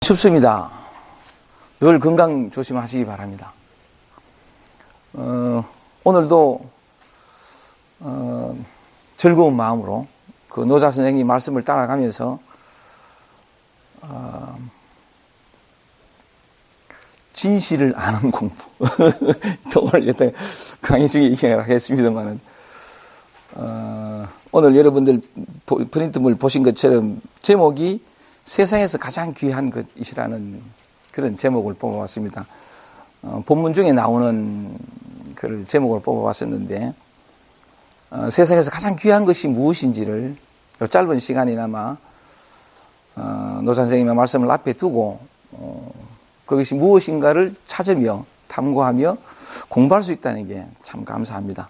춥습니다. 늘 건강 조심하시기 바랍니다. 오늘도 즐거운 마음으로 그 노자 선생님 말씀을 따라가면서 진실을 아는 공부. 또 오늘 강의 중에 얘기를 하겠습니다만은 오늘 여러분들 프린트물 보신 것처럼 제목이 세상에서 가장 귀한 것이라는 그런 제목을 뽑아봤습니다. 본문 중에 나오는 그 제목을 뽑아봤었는데 세상에서 가장 귀한 것이 무엇인지를 요 짧은 시간이나마 노자 선생님의 말씀을 앞에 두고 그것이 무엇인가를 찾으며 탐구하며 공부할 수 있다는 게 참 감사합니다.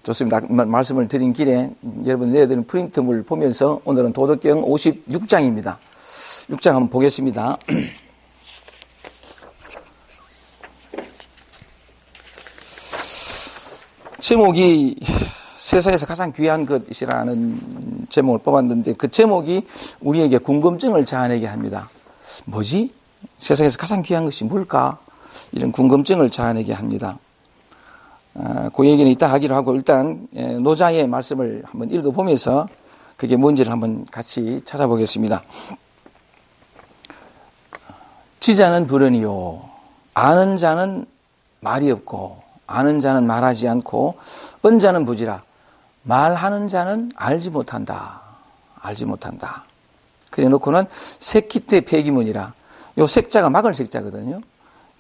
좋습니다. 말씀을 드린 길에 여러분 내려드린 프린트물 보면서 오늘은 도덕경 56장입니다. 6장 한번 보겠습니다. 제목이 세상에서 가장 귀한 것이라는 제목을 뽑았는데 그 제목이 우리에게 궁금증을 자아내게 합니다. 뭐지? 세상에서 가장 귀한 것이 뭘까? 이런 궁금증을 자아내게 합니다. 그 얘기는 이따 하기로 하고 일단 노자의 말씀을 한번 읽어보면서 그게 뭔지를 한번 같이 찾아보겠습니다. 지자는 불언이요 아는 자는 말이 없고 아는 자는 말하지 않고 언자는 부지라 말하는 자는 알지 못한다. 알지 못한다. 그래 놓고는 색기태 폐기문이라 요 색자가 막을 색자거든요.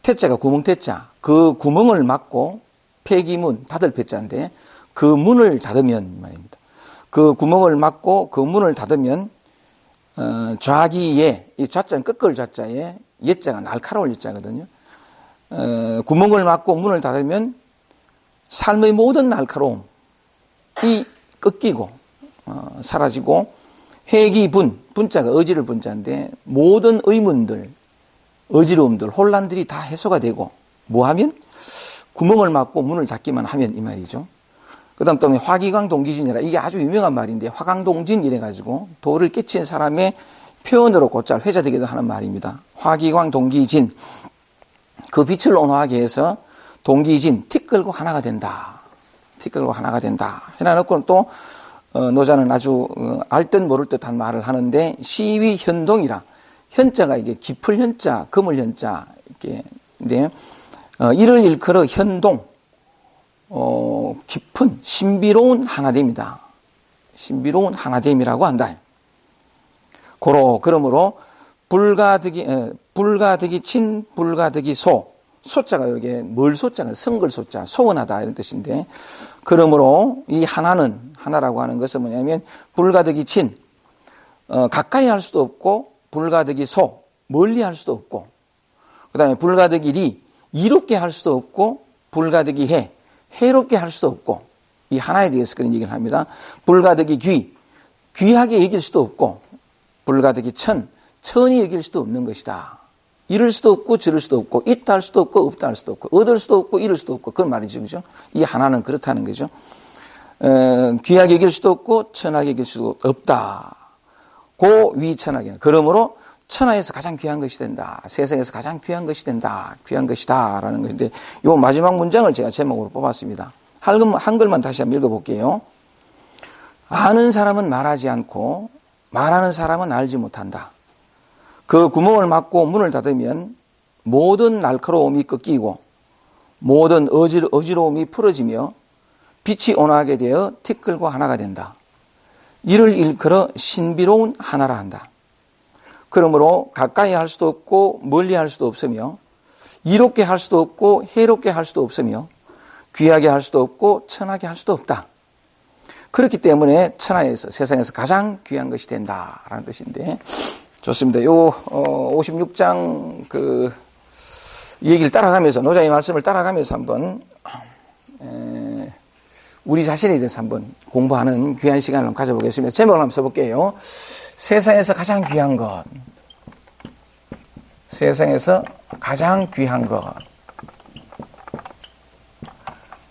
태자가 구멍 태자 그 구멍을 막고 폐기문, 닫을 폐자인데 그 문을 닫으면 말입니다. 그 구멍을 막고 그 문을 닫으면 좌기예, 이 좌자는 끄끌 좌자에 예자가 날카로울 예자거든요. 구멍을 막고 문을 닫으면 삶의 모든 날카로움이 꺾이고 사라지고 회기분, 분자가 어지를 분자인데 모든 의문들, 어지러움들, 혼란들이 다 해소가 되고 뭐하면? 구멍을 막고 문을 닫기만 하면 이 말이죠. 그 다음 또 화기광동기진이라 이게 아주 유명한 말인데 화광동진 이래가지고 도를 깨친 사람의 표현으로 곧잘 회자되기도 하는 말입니다. 화기광동기진 그 빛을 온화하게 해서 동기진 티 끌고 하나가 된다. 티 끌고 하나가 된다. 해놔놓고는 또 노자는 아주 알듯 모를 듯한 말을 하는데 시위현동이라 현자가 이게 깊을 현자, 금을 현자 이렇게 이를 일컬어 현동, 깊은 신비로운 하나됨이다. 신비로운 하나됨이라고 한다. 그러므로 불가득이 친, 불가득이 소, 소자가 여기에 뭘 소자가 성글 소자, 소원하다 이런 뜻인데, 그러므로 이 하나라고 하는 것은 뭐냐면 불가득이 친, 가까이 할 수도 없고 불가득이 소, 멀리 할 수도 없고, 그 다음에 불가득이 리, 이롭게 할 수도 없고 불가득이 해, 해롭게 할 수도 없고 이 하나에 대해서 그런 얘기를 합니다. 불가득이 귀하게 여길 수도 없고 불가득이 천히 여길 수도 없는 것이다. 이룰 수도 없고 저룰 수도 없고 있다 할 수도 없고 없다 할 수도 없고 얻을 수도 없고 잃을 수도 없고 그런 말이죠. 그죠? 이 하나는 그렇다는 거죠. 귀하게 여길 수도 없고 천하게 여길 수도 없다. 고위천하게. 그러므로 천하에서 가장 귀한 것이 된다. 세상에서 가장 귀한 것이 된다. 귀한 것이다. 라는 것인데, 요 마지막 문장을 제가 제목으로 뽑았습니다. 한글만 다시 한번 읽어볼게요. 아는 사람은 말하지 않고, 말하는 사람은 알지 못한다. 그 구멍을 막고 문을 닫으면 모든 날카로움이 꺾이고, 모든 어지러움이 풀어지며, 빛이 온화하게 되어 티 끌고 하나가 된다. 이를 일컬어 신비로운 하나라 한다. 그러므로 가까이 할 수도 없고 멀리 할 수도 없으며 이롭게 할 수도 없고 해롭게 할 수도 없으며 귀하게 할 수도 없고 천하게 할 수도 없다. 그렇기 때문에 천하에서 세상에서 가장 귀한 것이 된다라는 뜻인데 좋습니다. 요 56장 그 얘기를 따라가면서 노자의 말씀을 따라가면서 한번 우리 자신에 대해서 한번 공부하는 귀한 시간을 한번 가져보겠습니다. 제목을 한번 써볼게요. 세상에서 가장 귀한 것. 세상에서 가장 귀한 것.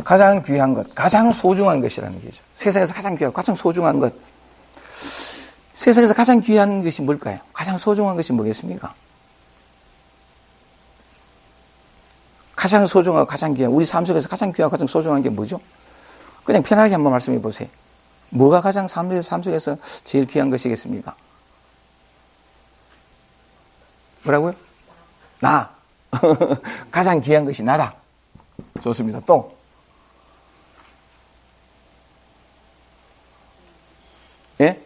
가장 귀한 것. 가장 소중한 것이라는 거죠. 세상에서 가장 귀하고 가장 소중한 것. 세상에서 가장 귀한 것이 뭘까요? 가장 소중한 것이 뭐겠습니까? 가장 소중하고 가장 귀한, 우리 삶 속에서 가장 귀하고 가장 소중한 게 뭐죠? 그냥 편하게 한번 말씀해 보세요. 뭐가 가장 삶 속에서 제일 귀한 것이겠습니까? 뭐라고요? 나. 가장 귀한 것이 나다. 좋습니다. 또. 예?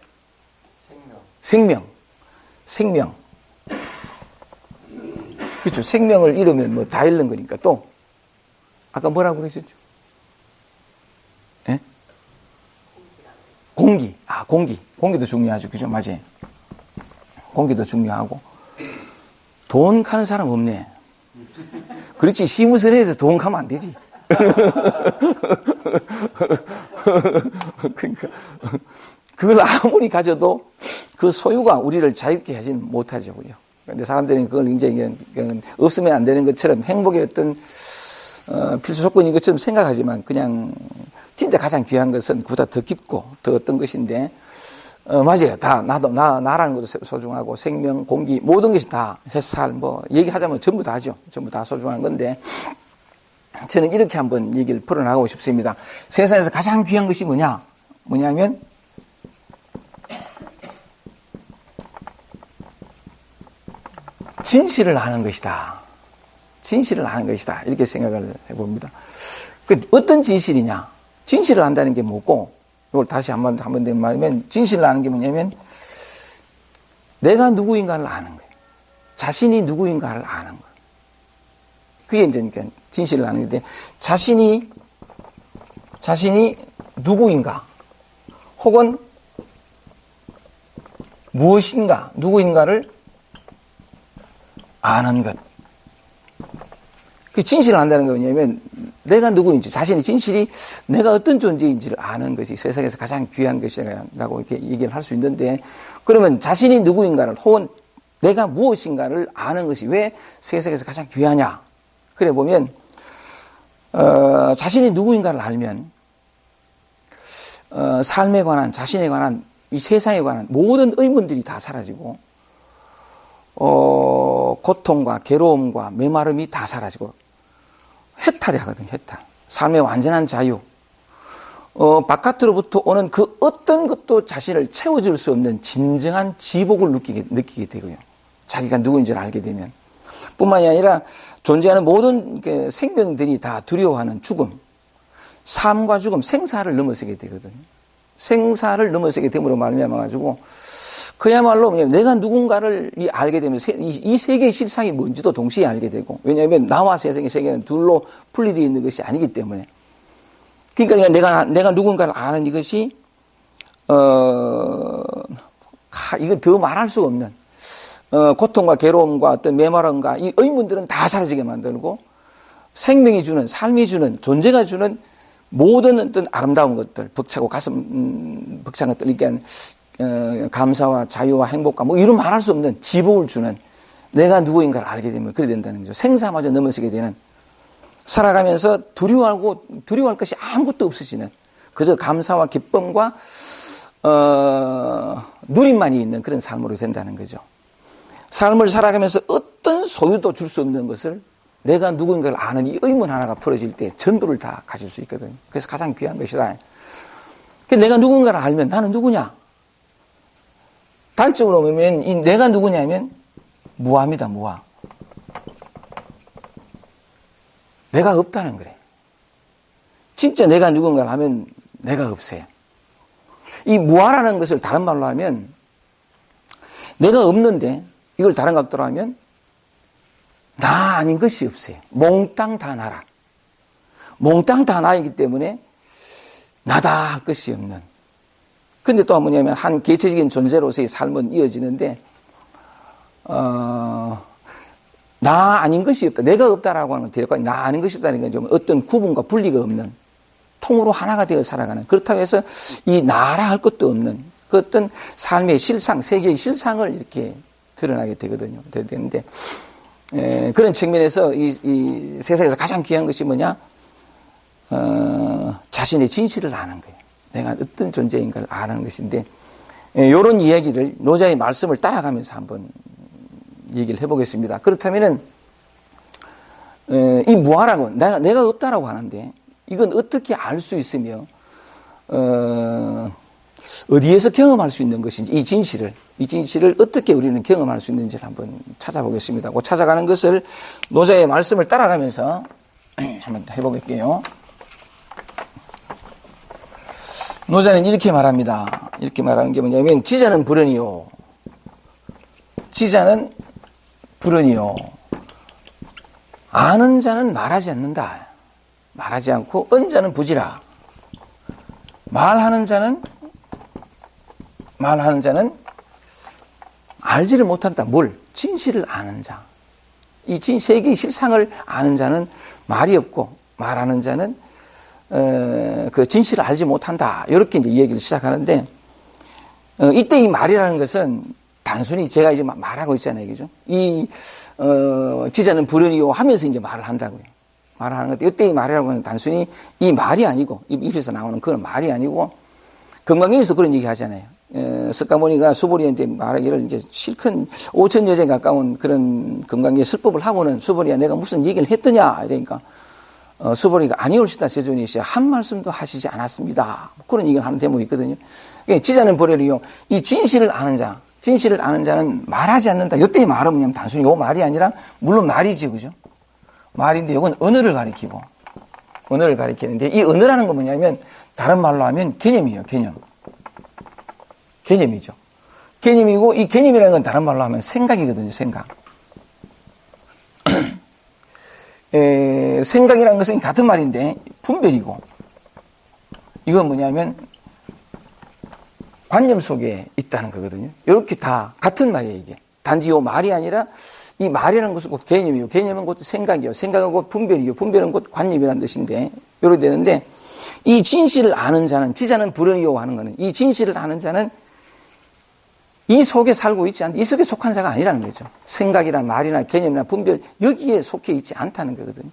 생명. 그렇죠. 생명을 잃으면 뭐 다 잃는 거니까. 또. 아까 뭐라고 그러셨죠? 예? 공기. 공기도 중요하죠. 그죠? 맞아요. 공기도 중요하고. 돈 가는 사람 없네. 그렇지. 시무선에서 돈 가면 안 되지. 그러니까. 그걸 아무리 가져도 그 소유가 우리를 자유롭게 하지는 못하죠. 그죠? 근데 사람들이 그걸 굉장히 없으면 안 되는 것처럼 행복의 어떤, 필수 조건인 것처럼 생각하지만 그냥 진짜 가장 귀한 것은 그보다 더 깊고 더 어떤 것인데, 맞아요. 다, 나라는 것도 소중하고 생명, 공기, 모든 것이 다 햇살, 뭐, 얘기하자면 전부 다죠. 전부 다 소중한 건데, 저는 이렇게 한번 얘기를 풀어나가고 싶습니다. 세상에서 가장 귀한 것이 뭐냐면, 진실을 아는 것이다. 진실을 아는 것이다. 이렇게 생각을 해봅니다. 어떤 진실이냐? 진실을 안다는 게 뭐고, 이걸 다시 한번 더 말하면, 진실을 아는 게 뭐냐면, 내가 누구인가를 아는 거예요. 자신이 누구인가를 아는 거예요. 그게 이제 그러니까 진실을 아는 건데, 자신이 누구인가, 혹은 무엇인가, 누구인가를 아는 것. 그 진실을 안다는 게 뭐냐면, 내가 누구인지, 자신의 진실이 내가 어떤 존재인지를 아는 것이 세상에서 가장 귀한 것이라고 이렇게 얘기를 할 수 있는데, 그러면 자신이 누구인가를, 혹은 내가 무엇인가를 아는 것이 왜 세상에서 가장 귀하냐? 그래 보면, 자신이 누구인가를 알면, 삶에 관한, 자신에 관한, 이 세상에 관한 모든 의문들이 다 사라지고, 고통과 괴로움과 메마름이 다 사라지고, 해탈이 하거든요, 해탈. 삶의 완전한 자유. 바깥으로부터 오는 그 어떤 것도 자신을 채워줄 수 없는 진정한 지복을 느끼게 되고요. 자기가 누구인지를 알게 되면. 뿐만이 아니라 존재하는 모든 생명들이 다 두려워하는 죽음. 삶과 죽음, 생사를 넘어서게 되거든요. 생사를 넘어서게 됨으로 말미암아가지고, 그야말로 내가 누군가를 알게 되면 이 세계의 실상이 뭔지도 동시에 알게 되고, 왜냐하면 나와 세상의 세계는 둘로 분리되어 있는 것이 아니기 때문에. 그러니까 내가 누군가를 아는 이것이 이건 더 말할 수 없는 고통과 괴로움과 어떤 메마름과 이 의문들은 다 사라지게 만들고, 생명이 주는, 삶이 주는, 존재가 주는 모든 어떤 아름다운 것들, 벅차고 가슴 벅찬 것들, 그러니까 감사와 자유와 행복과 뭐 이런 말할 수 없는 지복을 주는, 내가 누구인가를 알게 되면 그래 된다는 거죠. 생사마저 넘어서게 되는, 살아가면서 두려워할 것이 아무것도 없으시는, 그저 감사와 기쁨과 누림만이 있는 그런 삶으로 된다는 거죠. 삶을 살아가면서 어떤 소유도 줄 수 없는 것을 내가 누구인가를 아는 이 의문 하나가 풀어질 때 전부를 다 가질 수 있거든요. 그래서 가장 귀한 것이다. 내가 누군가를 알면 나는 누구냐? 단적으로 보면 이 내가 누구냐면 무아입니다. 무아. 내가 없다는 거래. 진짜 내가 누군가를 하면 내가 없어요. 이 무아라는 것을 다른 말로 하면, 내가 없는데 이걸 다른 각도로 하면 나 아닌 것이 없어요. 몽땅 다 나라. 몽땅 다 나이기 때문에 나다 할 것이 없는. 근데 또 뭐냐면 한 개체적인 존재로서의 삶은 이어지는데, 나 아닌 것이 없다. 내가 없다라고 하는 건 나 아닌 것이 없다는 건 좀 어떤 구분과 분리가 없는, 통으로 하나가 되어 살아가는, 그렇다고 해서 이 나라 할 것도 없는 그 어떤 삶의 실상, 세계의 실상을 이렇게 드러나게 되거든요. 되는데, 그런 측면에서 이 세상에서 가장 귀한 것이 뭐냐? 자신의 진실을 아는 거예요. 내가 어떤 존재인가를 아는 것인데, 이런 이야기를 노자의 말씀을 따라가면서 한번 얘기를 해보겠습니다. 그렇다면은 이 무아라고 내가 없다라고 하는데 이건 어떻게 알 수 있으며 어디에서 경험할 수 있는 것인지 이 진실을 어떻게 우리는 경험할 수 있는지를 한번 찾아보겠습니다. 그 찾아가는 것을 노자의 말씀을 따라가면서 한번 해보겠게요. 노자는 이렇게 말합니다. 이렇게 말하는 게 뭐냐면 지자는 불언이요. 지자는 불언이요. 아는 자는 말하지 않는다. 말하지 않고 언자는 부지라. 말하는 자는 알지를 못한다. 뭘? 진실을 아는 자. 이 세계의 실상을 아는 자는 말이 없고 말하는 자는 그 진실을 알지 못한다. 이렇게 이제 얘기를 시작하는데 이때 이 말이라는 것은 단순히 제가 이제 말하고 있잖아요. 그죠? 지자는 불언이요 하면서 이제 말을 한다고요. 말을 하는 건데 이때 이 말이라고 하는 단순히 이 말이 아니고 입에서 나오는 그런 말이 아니고 금강경에서 그런 얘기 하잖아요. 석가모니가 수보리한테 말하기를 이제 실컷 5천 여자에 가까운 그런 금강경의 설법을 하고는 수보리야 내가 무슨 얘기를 했더냐 이러니까 수보리가 아니올시다 세존이시여 한 말씀도 하시지 않았습니다. 그런 얘기를 하는 대목이 있거든요. 지자는 불언이요. 이 진실을 아는 자는 말하지 않는다. 이때 말은 뭐냐면 단순히 요 말이 아니라 물론 말이지 그죠? 말인데 이건 언어를 가리키는데 이 언어라는 건 뭐냐면 다른 말로 하면 개념이에요. 개념이죠. 개념이고 이 개념이라는 건 다른 말로 하면 생각이거든요. 생각이라는 것은 같은 말인데 분별이고 이건 뭐냐면 관념 속에 있다는 거거든요. 이렇게 다 같은 말이에요. 이게 단지 요 말이 아니라 이 말이라는 것은 곧 개념이요. 개념은 곧 생각이요. 생각은 곧 분별이요. 분별은 곧 관념이라는 뜻인데 이렇게 되는데 이 진실을 아는 자는 지자는 불언이요 하는 거는 이 진실을 아는 자는 이 속에 살고 있지 않다. 이 속에 속한 자가 아니라는 거죠. 생각이나 말이나 개념이나 분별 여기에 속해 있지 않다는 거거든요.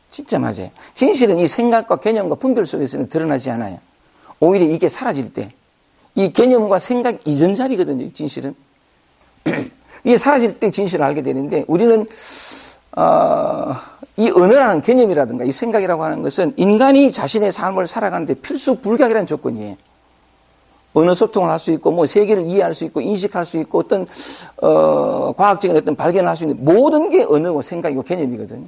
진짜 맞아요. 진실은 이 생각과 개념과 분별 속에서는 드러나지 않아요. 오히려 이게 사라질 때 이 개념과 생각 이전 자리거든요. 이 진실은. 이게 사라질 때 진실을 알게 되는데 우리는 이 언어라는 개념이라든가 이 생각이라고 하는 것은 인간이 자신의 삶을 살아가는데 필수 불가결한 조건이에요. 언어 소통을 할 수 있고 뭐 세계를 이해할 수 있고 인식할 수 있고 어떤 과학적인 어떤 발견을 할 수 있는 모든 게 언어고 생각이고 개념이거든요.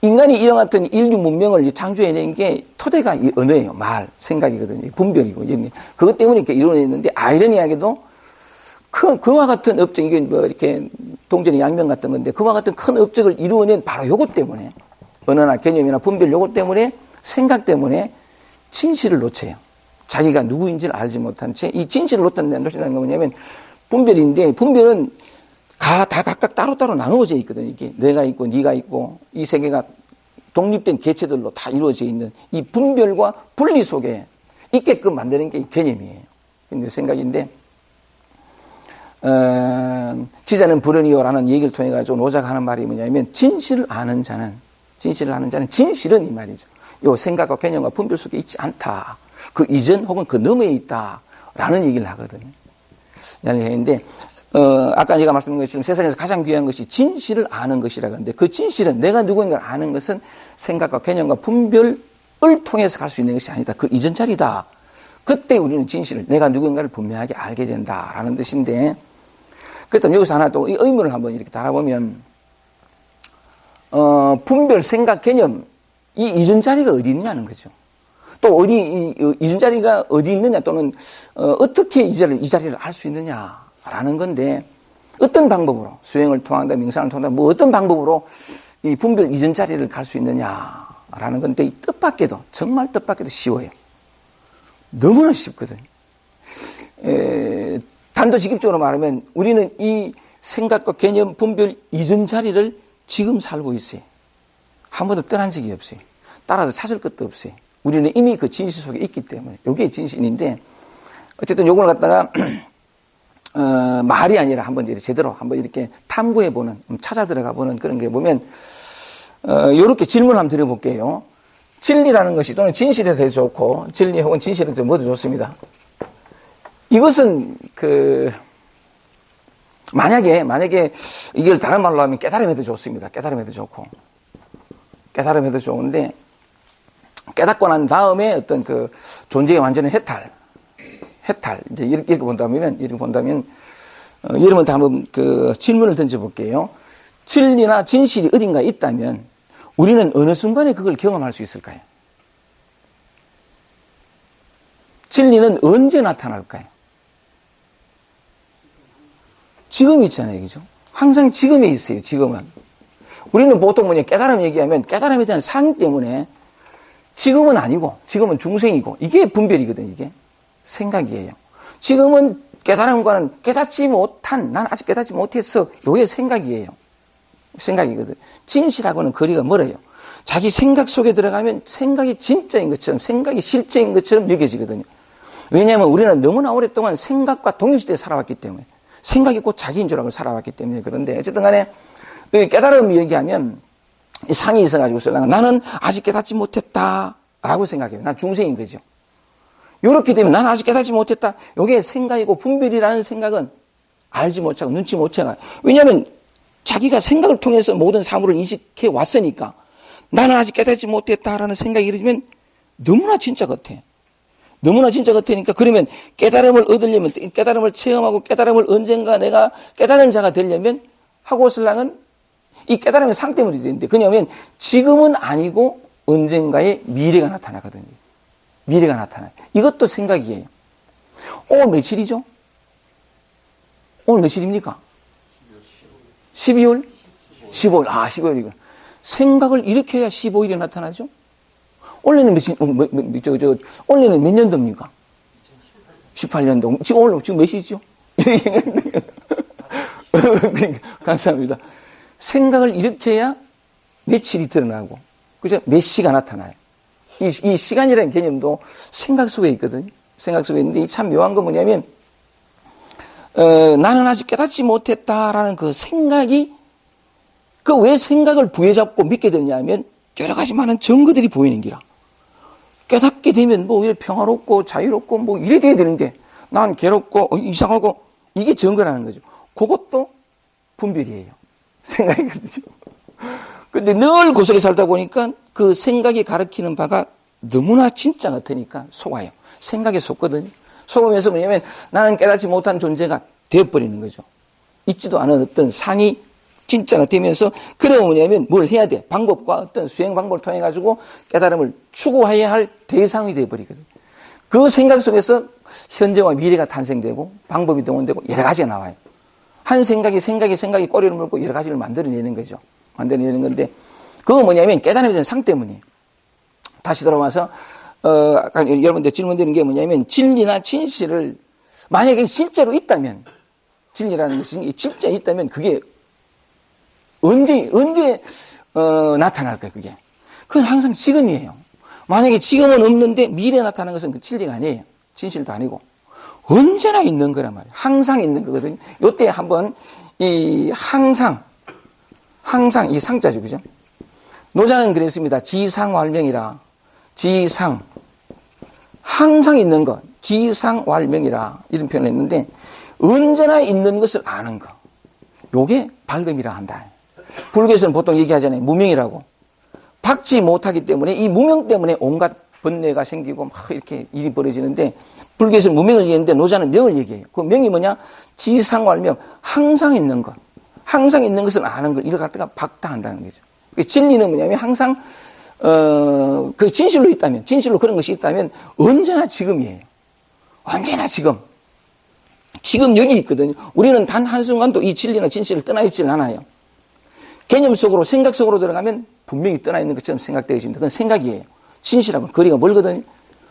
인간이 이런 같은 인류 문명을 창조해낸 게 토대가 이 언어예요. 말, 생각이거든요. 분별이고 이런 게. 그것 때문에 이렇게 이루어냈는데 아이러니하게도 그와 같은 업적, 이게 뭐 이렇게 동전의 양면 같은 건데 그와 같은 큰 업적을 이루어낸 바로 요것 때문에 언어나 개념이나 분별 요것 때문에 생각 때문에 진실을 놓쳐요. 자기가 누구인지를 알지 못한 채 이 진실을 놓친다는 건 뭐냐면 분별인데 분별은 다 각각 따로따로 나누어져 있거든요. 이게 내가 있고 네가 있고 이 세계가 독립된 개체들로 다 이루어져 있는 이 분별과 분리 속에 있게끔 만드는 게 이 개념이에요. 생각인데 지자는 불언이요라는 얘기를 통해 가지고 노자가 하는 말이 뭐냐면 진실을 아는 자는 진실은 이 말이죠. 요 생각과 개념과 분별 속에 있지 않다. 그 이전 혹은 그 너머에 있다라는 얘기를 하거든요. 그런데 아까 제가 말씀드린 것처럼 세상에서 가장 귀한 것이 진실을 아는 것이라 그러는데 그 진실은 내가 누구인가를 아는 것은 생각과 개념과 분별을 통해서 갈 수 있는 것이 아니다. 그 이전 자리다. 그때 우리는 진실을 내가 누구인가를 분명하게 알게 된다라는 뜻인데 그렇다면 여기서 하나 또 이 의문을 한번 이렇게 달아보면 분별, 생각, 개념 이 이전 자리가 어디 있느냐는 거죠. 또 어디 이전 자리가 어디 있느냐 또는 어떻게 이 자리를 알 수 있느냐라는 건데 어떤 방법으로 수행을 통한다 명상을 통한다 뭐 어떤 방법으로 이 분별 이전 자리를 갈 수 있느냐라는 건데 이 뜻밖에도 정말 뜻밖에도 쉬워요. 너무나 쉽거든요. 단도직입적으로 말하면 우리는 이 생각과 개념 분별 이전 자리를 지금 살고 있어요. 한 번도 떠난 적이 없어요. 따라서 찾을 것도 없어요. 우리는 이미 그 진실 속에 있기 때문에 이게 진실인데 어쨌든 요걸 갖다가 말이 아니라 한번 제대로 한번 이렇게 탐구해보는 찾아 들어가보는 그런 게 보면 요렇게 질문을 한번 드려볼게요. 진리라는 것이 또는 진실에 대해 좋고 진리 혹은 진실에 대해 뭐도 좋습니다. 이것은 만약에 이걸 다른 말로 하면 깨달음에도 좋습니다. 깨달음에도 좋고. 깨달음에도 좋은데, 깨닫고 난 다음에 어떤 존재의 완전한 해탈. 이제 이렇게 본다면, 여러분한테 한번 질문을 던져볼게요. 진리나 진실이 어딘가 있다면, 우리는 어느 순간에 그걸 경험할 수 있을까요? 진리는 언제 나타날까요? 지금 있잖아요, 그죠? 항상 지금에 있어요, 지금은. 우리는 보통 깨달음 얘기하면 깨달음에 대한 상 때문에 지금은 아니고, 지금은 중생이고, 이게 분별이거든, 이게. 생각이에요. 지금은 깨달음과는 난 아직 깨닫지 못했어. 이게 생각이에요. 생각이거든. 진실하고는 거리가 멀어요. 자기 생각 속에 들어가면 생각이 진짜인 것처럼, 생각이 실제인 것처럼 여겨지거든요. 왜냐하면 우리는 너무나 오랫동안 생각과 동일시대에 살아왔기 때문에, 생각이 곧 자기인 줄 알고 살아왔기 때문에. 그런데 어쨌든 간에 깨달음 얘기하면 상이 있어가지고 나는 아직 깨닫지 못했다라고 생각해요. 난 중생인 거죠. 이렇게 되면 나는 아직 깨닫지 못했다. 이게 생각이고 분별이라는 생각은 알지 못하고 눈치 못 채가. 왜냐하면 자기가 생각을 통해서 모든 사물을 인식해 왔으니까 나는 아직 깨닫지 못했다라는 생각이 이르면 너무나 진짜 같아. 너무나 진짜 같으니까 그러면 깨달음을 얻으려면, 깨달음을 체험하고 깨달음을 언젠가 내가 깨달은 자가 되려면 하고 슬랑은 이 깨달음의 상 때문에 되는데, 그냐면 지금은 아니고 언젠가의 미래가 나타나거든요. 미래가 나타나요. 이것도 생각이에요. 오늘 며칠이죠? 오늘 며칠입니까? 12월? 15일. 15일이구나. 생각을 이렇게 해야 15일이 나타나죠? 원래는 원래는 몇 년도입니까? 18년도. 지금 몇 시죠? 그러니까, 감사합니다. 생각을 이렇게 해야 며칠이 드러나고, 그죠? 몇 시가 나타나요. 이 시간이라는 개념도 생각 속에 있거든요. 생각 속에 있는데, 참 묘한 건 뭐냐면, 나는 아직 깨닫지 못했다라는 그 생각이, 왜 생각을 부여잡고 믿게 되냐면, 여러 가지 많은 증거들이 보이는 기라. 깨닫게 되면 이래 평화롭고 자유롭고 이래 돼야 되는데, 난 괴롭고 이상하고, 이게 증거라는 거죠. 그것도 분별이에요. 생각이거든요. 근데 늘 그 속에 살다 보니까 그 생각이 가리키는 바가 너무나 진짜 같으니까 속아요. 생각에 속거든요. 속으면서 뭐냐면 나는 깨닫지 못한 존재가 되어버리는 거죠. 있지도 않은 어떤 상이 진짜가 되면서, 그러면 뭐냐면 뭘 해야 돼? 방법과 어떤 수행 방법을 통해 가지고 깨달음을 추구해야 할 대상이 되어버리거든요. 그 생각 속에서 현재와 미래가 탄생되고 방법이 동원되고 여러 가지가 나와요. 한 생각이 꼬리를 물고 여러 가지를 만들어내는 거죠. 만들어내는 건데, 그거 뭐냐면 깨달음에 대한 상 때문이에요. 다시 돌아와서, 아까 여러분들 질문 드린 게 뭐냐면, 진리나 진실을 만약에 실제로 있다면, 진리라는 것이 진짜 있다면 그게 언제 나타날까요, 그게? 그건 항상 지금이에요. 만약에 지금은 없는데 미래에 나타나는 것은 그 진리가 아니에요. 진실도 아니고. 언제나 있는 거란 말이에요. 항상 있는 거거든요. 요때 한번 항상 이 상자죠, 그죠? 노자는 그랬습니다. 지상왈명이라. 지상. 항상 있는 것. 지상왈명이라. 이런 표현을 했는데, 언제나 있는 것을 아는 것. 요게 밝음이라 한다. 불교에서는 보통 얘기하잖아요. 무명이라고. 박지 못하기 때문에, 이 무명 때문에 온갖 번뇌가 생기고 막 이렇게 일이 벌어지는데, 불교에서는 무명을 얘기했는데 노자는 명을 얘기해요. 그 명이 뭐냐? 지상왈명. 항상 있는 것. 항상 있는 것을 아는 걸, 이걸 갖다가 박다한다는 거죠. 진리는 뭐냐면 항상, 그 진실로 있다면, 진실로 그런 것이 있다면 언제나 지금이에요. 언제나 지금. 지금 여기 있거든요. 우리는 단 한순간도 이 진리나 진실을 떠나 있지는 않아요. 개념 속으로, 생각 속으로 들어가면 분명히 떠나 있는 것처럼 생각되어집니다. 그건 생각이에요. 진실하고 거리가 멀거든요.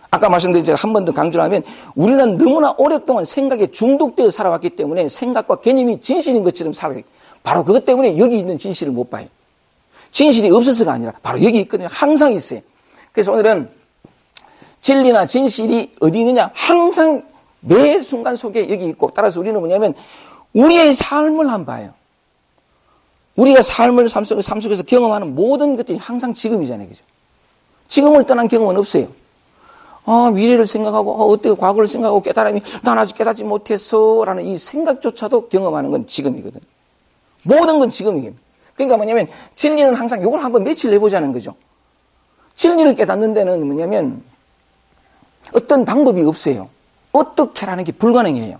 아까 말씀드린 제가 한 번 더 강조를 하면, 우리는 너무나 오랫동안 생각에 중독되어 살아왔기 때문에 생각과 개념이 진실인 것처럼 살아요. 바로 그것 때문에 여기 있는 진실을 못 봐요. 진실이 없어서가 아니라 바로 여기 있거든요. 항상 있어요. 그래서 오늘은 진리나 진실이 어디 있느냐? 항상 매 순간 속에 여기 있고, 따라서 우리는 뭐냐면 우리의 삶을 한번 봐요. 우리가 삶 속에서 경험하는 모든 것들이 항상 지금이잖아요. 그죠? 지금을 떠난 경험은 없어요. 미래를 생각하고, 어떻게 과거를 생각하고 깨달음이, 난 아직 깨닫지 못했어. 라는 이 생각조차도 경험하는 건 지금이거든. 모든 건 지금이에요. 그러니까 뭐냐면, 진리는 항상 이걸 한번 며칠 해보자는 거죠. 진리를 깨닫는 데는 뭐냐면, 어떤 방법이 없어요. 어떻게라는 게 불가능해요.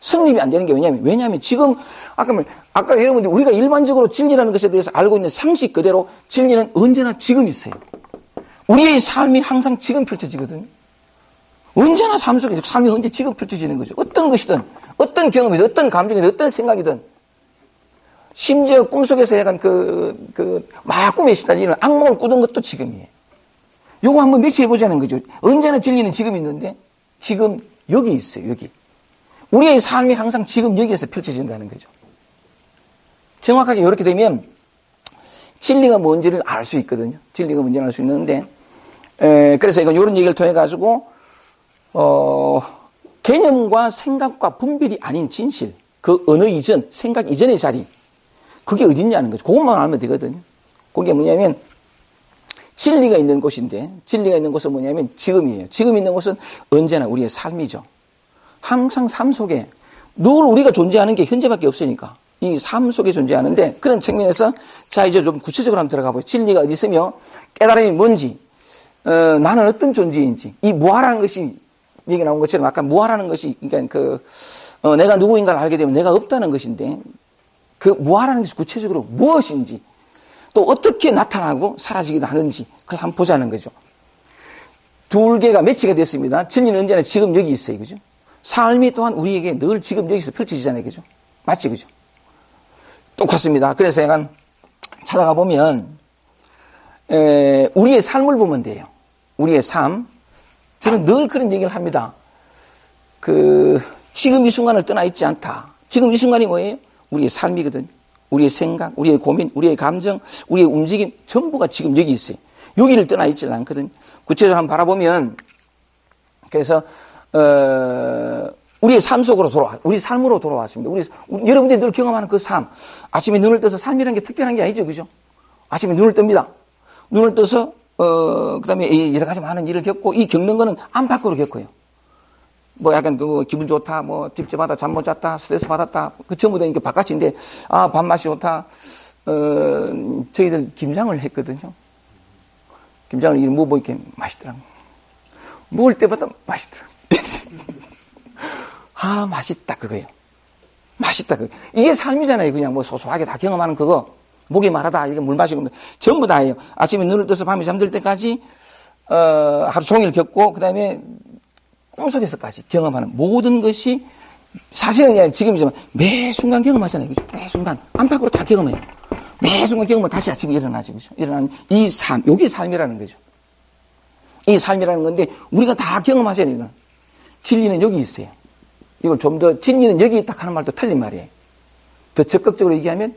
성립이 안 되는 게 왜냐하면 지금, 아까 여러분들 우리가 일반적으로 진리라는 것에 대해서 알고 있는 상식 그대로 진리는 언제나 지금 있어요. 우리의 삶이 항상 지금 펼쳐지거든요. 언제나 삶 속에 삶이 언제 지금 펼쳐지는 거죠. 어떤 것이든, 어떤 경험이든, 어떤 감정이든, 어떤 생각이든, 심지어 꿈속에서 약간 막 꿈에 시달리는 악몽을 꾸던 것도 지금이에요. 요거 한번 며칠 해보자는 거죠. 언제나 진리는 지금 있는데, 지금 여기 있어요, 여기. 우리의 삶이 항상 지금 여기에서 펼쳐진다는 거죠. 정확하게 이렇게 되면 진리가 뭔지를 알 수 있거든요. 진리가 뭔지를 알 수 있는데, 그래서 이건 이런 얘기를 통해 가지고 개념과 생각과 분별이 아닌 진실, 그 언어 이전, 생각 이전의 자리, 그게 어딨냐는 거죠. 그것만 알면 되거든요. 그게 뭐냐면 진리가 있는 곳인데, 진리가 있는 곳은 뭐냐면 지금이에요. 지금 있는 곳은 언제나 우리의 삶이죠. 항상 삶 속에 늘 우리가 존재하는 게 현재밖에 없으니까 이 삶 속에 존재하는데, 그런 측면에서 자 이제 좀 구체적으로 한번 들어가 보죠. 진리가 어디 있으며 깨달음이 뭔지, 나는 어떤 존재인지, 이 무아라는 것이 얘기 나온 것처럼 아까 무아라는 것이 그러니까 내가 누구인가를 알게 되면 내가 없다는 것인데, 그 무아라는 것이 구체적으로 무엇인지, 또 어떻게 나타나고 사라지기도 하는지 그걸 한번 보자는 거죠. 둘 개가 매치가 됐습니다. 진리는 언제나 지금 여기 있어요, 그죠? 삶이 또한 우리에게 늘 지금 여기서 펼쳐지잖아요, 그죠? 맞지, 그죠? 똑같습니다. 그래서 약간 찾아가 보면, 우리의 삶을 보면 돼요. 우리의 삶. 저는 늘 그런 얘기를 합니다. 지금 이 순간을 떠나 있지 않다. 지금 이 순간이 뭐예요? 우리의 삶이거든요. 우리의 생각, 우리의 고민, 우리의 감정, 우리의 움직임, 전부가 지금 여기 있어요. 여기를 떠나 있지 않거든요. 구체적으로 한번 바라보면, 그래서, 우리의 삶 속으로 우리 삶으로 돌아왔습니다. 여러분들이 늘 경험하는 그 삶. 아침에 눈을 떠서 삶이라는 게 특별한 게 아니죠, 그죠? 아침에 눈을 뜹니다. 눈을 떠서, 그 다음에 여러 가지 많은 일을 겪고, 이 겪는 거는 안팎으로 겪어요. 뭐 약간 기분 좋다, 뭐 찝찝하다, 잠 못 잤다, 스트레스 받았다, 그 전부 다 이게 바깥인데, 밥맛이 좋다. 저희들 김장을 했거든요. 김장을 뭐 이렇게 맛있더라고요. 먹을 때마다 맛있더라고요. 맛있다, 그거예요. 맛있다, 그거. 이게 삶이잖아요. 그냥 뭐 소소하게 다 경험하는 그거. 목이 마르다, 이게 물 마시고, 전부 다예요. 아침에 눈을 떠서 밤에 잠들 때까지, 하루 종일 겪고, 그 다음에 꿈속에서까지 경험하는 모든 것이 사실은 그냥 지금이지만 매 순간 경험하잖아요. 그죠? 매 순간. 안팎으로 다 경험해요. 매 순간 경험하면 다시 아침에 일어나죠. 그죠? 일어나는 이 삶, 요게 삶이라는 거죠. 이 삶이라는 건데, 우리가 다 경험하셔야 돼요. 진리는 여기 있어요. 이걸 좀 더, 진리는 여기 있다 하는 말도 틀린 말이에요. 더 적극적으로 얘기하면,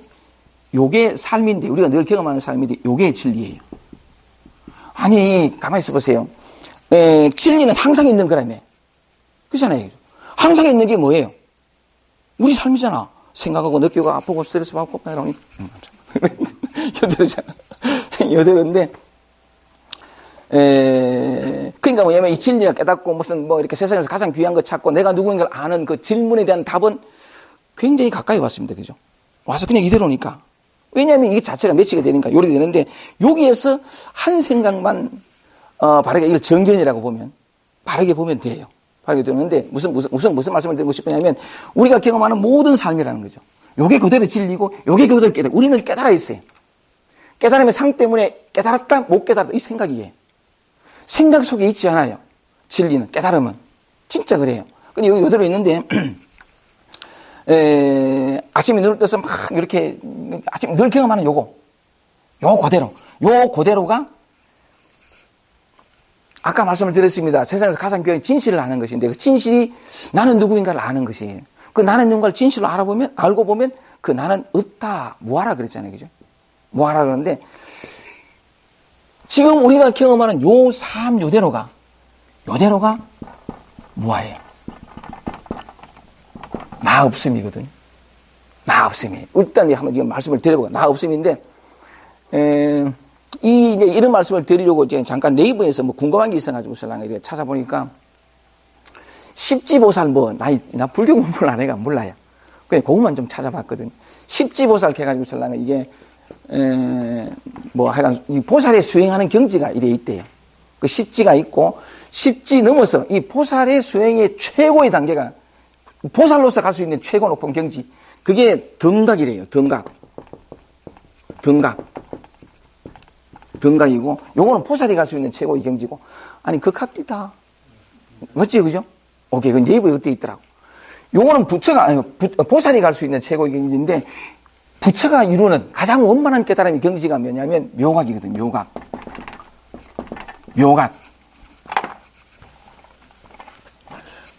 요게 삶인데, 우리가 늘 경험하는 삶인데, 요게 진리예요. 아니, 가만히 있어 보세요. 진리는 항상 있는 거라며. 그렇잖아요. 항상 있는 게 뭐예요? 우리 삶이잖아. 생각하고 느끼고 아프고 스트레스 받고, 이러니. 여대로잖아. 여대로인데, 그러니까 뭐냐면 이 진리가 깨닫고 무슨 뭐 이렇게 세상에서 가장 귀한 거 찾고 내가 누구인가를 아는 그 질문에 대한 답은 굉장히 가까이 왔습니다. 그죠? 와서 그냥 이대로니까. 왜냐하면 이게 자체가 매치가 되니까 요리 되는데, 여기에서 한 생각만 바르게 이걸 정견이라고 보면, 바르게 보면 돼요. 바르게 되는데, 무슨 말씀을 드리고 싶으냐면, 우리가 경험하는 모든 삶이라는 거죠. 요게 그대로 진리고, 요게 그대로 깨달아. 우리는 깨달아 있어요. 깨달음의 상 때문에 깨달았다, 못 깨달았다, 이 생각이에요. 생각 속에 있지 않아요. 진리는, 깨달음은. 진짜 그래요. 근데 여기 그대로 있는데, 아침에 눈을 떠서 막 이렇게, 아침에 늘 경험하는 요 그대로가 아까 말씀을 드렸습니다. 세상에서 가장 귀한 진실을 아는 것인데, 그 진실이 나는 누구인가를 아는 것이에요. 그 나는 누군가를 진실로 알고 보면 그 나는 없다, 무하라 그랬잖아요. 그죠? 무하라 그러는데, 지금 우리가 경험하는 요 삶, 요대로가 무하예요. 나 없음이거든요. 나 없음이에요. 일단 한번 말씀을 드려보고, 나 없음인데, 이제 이런 말씀을 드리려고 이제 잠깐 네이버에서 뭐 궁금한 게 있어가지고 설랑에 이렇게 찾아보니까 십지보살 나 불교 공부를 안 해가 몰라요. 그냥 그것만 좀 찾아봤거든요. 십지보살 해가지고 설랑에 이게, 하여간, 이 보살에 수행하는 경지가 이래 있대요. 그 십지가 있고, 십지 넘어서 이 보살의 수행의 최고의 단계가, 보살로서 갈 수 있는 최고 높은 경지, 그게 등각이래요. 등각이고, 요거는 보살이 갈 수 있는 최고의 경지고, 아니, 극합디다. 맞지, 그죠? 오케이, 그 네이버에 어떻게 있더라고. 요거는 보살이 갈 수 있는 최고의 경지인데, 부처가 이루는 가장 원만한 깨달음의 경지가 뭐냐면, 묘각이거든, 묘각.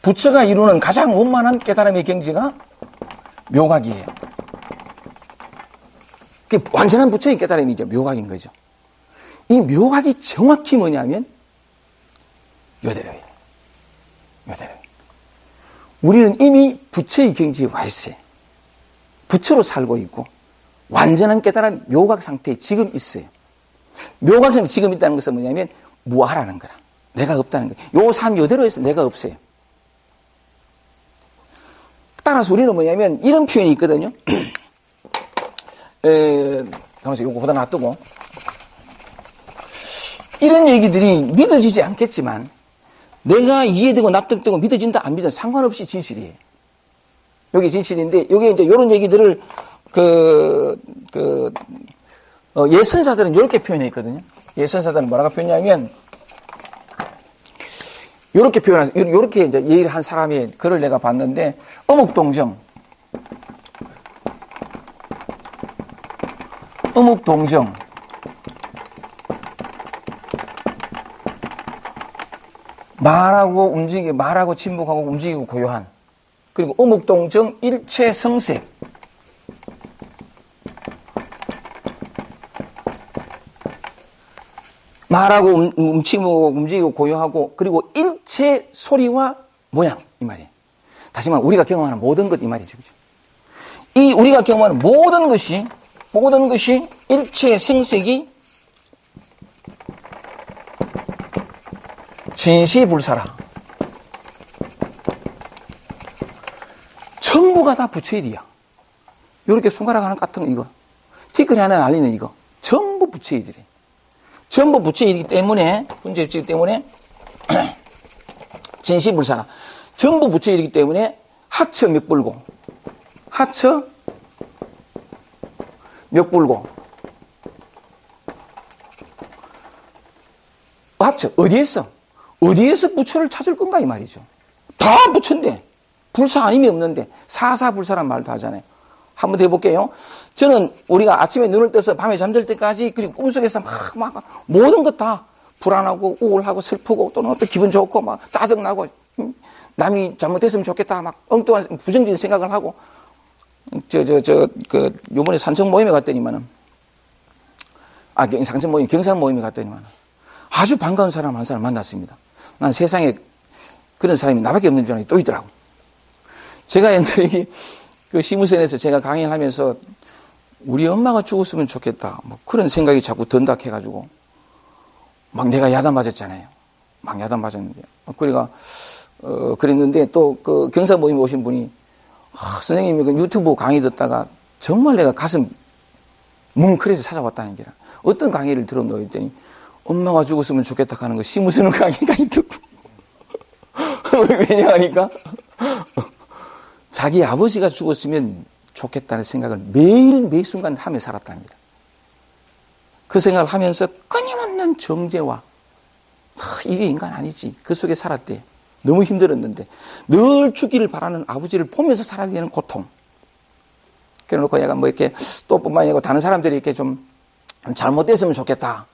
부처가 이루는 가장 원만한 깨달음의 경지가 묘각이에요. 그게 완전한 부처의 깨달음이죠. 묘각인 거죠. 이 묘각이 정확히 뭐냐면 요대로예요. 우리는 이미 부처의 경지에 와 있어요. 부처로 살고 있고 완전한 깨달은 묘각 상태에 지금 있어요. 묘각 상태에 지금 있다는 것은 뭐냐면 무아라는 거라. 내가 없다는 거예요. 요 삶 요대로에서 내가 없어요. 따라서 우리는 뭐냐면 이런 표현이 있거든요. 가만있어, 요거 보다 놔두고. 이런 얘기들이 믿어지지 않겠지만 내가 이해되고 납득되고 믿어진다 안 믿어진다 상관없이 진실이에요. 여기 진실인데 여기 이제 이런 얘기들을 예선사들은 이렇게 표현해 있거든요. 예선사들은 뭐라고 표현하냐면 요렇게 이제 얘기를 한 사람의 글을 내가 봤는데, 어묵동정. 말하고 침묵하고 움직이고 고요한. 그리고 어묵동정 일체성색. 말하고 움직이고 고요하고 그리고 일체 소리와 모양 이 말이에요. 다시 말하면 우리가 경험하는 모든 것 이 말이죠. 그죠? 이 우리가 경험하는 모든 것이 일체 생색이 진시불사라. 전부가 다 부처의 일이야. 이렇게 손가락 하나 같은 거 이거. 티끌이 하나 날리는 이거. 전부 부처의 일이래. 전부 부처의 일이기 때문에, 문제 부처이기 때문에, 진시불사라. 전부 부처의 일이기 때문에, 하처 맥불고. 어디에서 부처를 찾을 건가, 이 말이죠. 다 부처인데, 불사 아님이 없는데, 사사불사란 말도 하잖아요. 한번 더 해볼게요. 저는 우리가 아침에 눈을 떠서 밤에 잠들 때까지 그리고 꿈속에서 막 모든 것 다 불안하고 우울하고 슬프고 또는 어떤 기분 좋고 막 짜증나고 남이 잘못했으면 좋겠다 막 엉뚱한 부정적인 생각을 하고 요번에 산청 모임에 갔더니만은 산청 모임, 경산 모임에 갔더니만은 아주 반가운 사람 한 사람 만났습니다. 난 세상에 그런 사람이 나밖에 없는 줄 알았더니 또 있더라고. 제가 옛날에 그 시무선에서 제가 강의를 하면서 우리 엄마가 죽었으면 좋겠다. 뭐 그런 생각이 자꾸 든다 해가지고 막 내가 야단 맞았잖아요. 막 야단 맞았는데. 그러니까, 그랬는데 또 그 경사 모임에 오신 분이 선생님이 그 유튜브 강의 듣다가 정말 내가 가슴 뭉클해서 찾아왔다는 게라. 어떤 강의를 들었노 했더니 엄마가 죽었으면 좋겠다 하는 거 시무선 강의가 듣고. 왜냐하니까 자기 아버지가 죽었으면 좋겠다는 생각을 매 순간 하며 살았답니다. 그 생각을 하면서 끊임없는 정죄와 이게 인간 아니지. 그 속에 살았대. 너무 힘들었는데 늘 죽기를 바라는 아버지를 보면서 살아야 되는 고통. 그래놓고 얘가 뭐 이렇게 또 뿐만 아니고 다른 사람들이 이렇게 좀 잘못됐으면 좋겠다.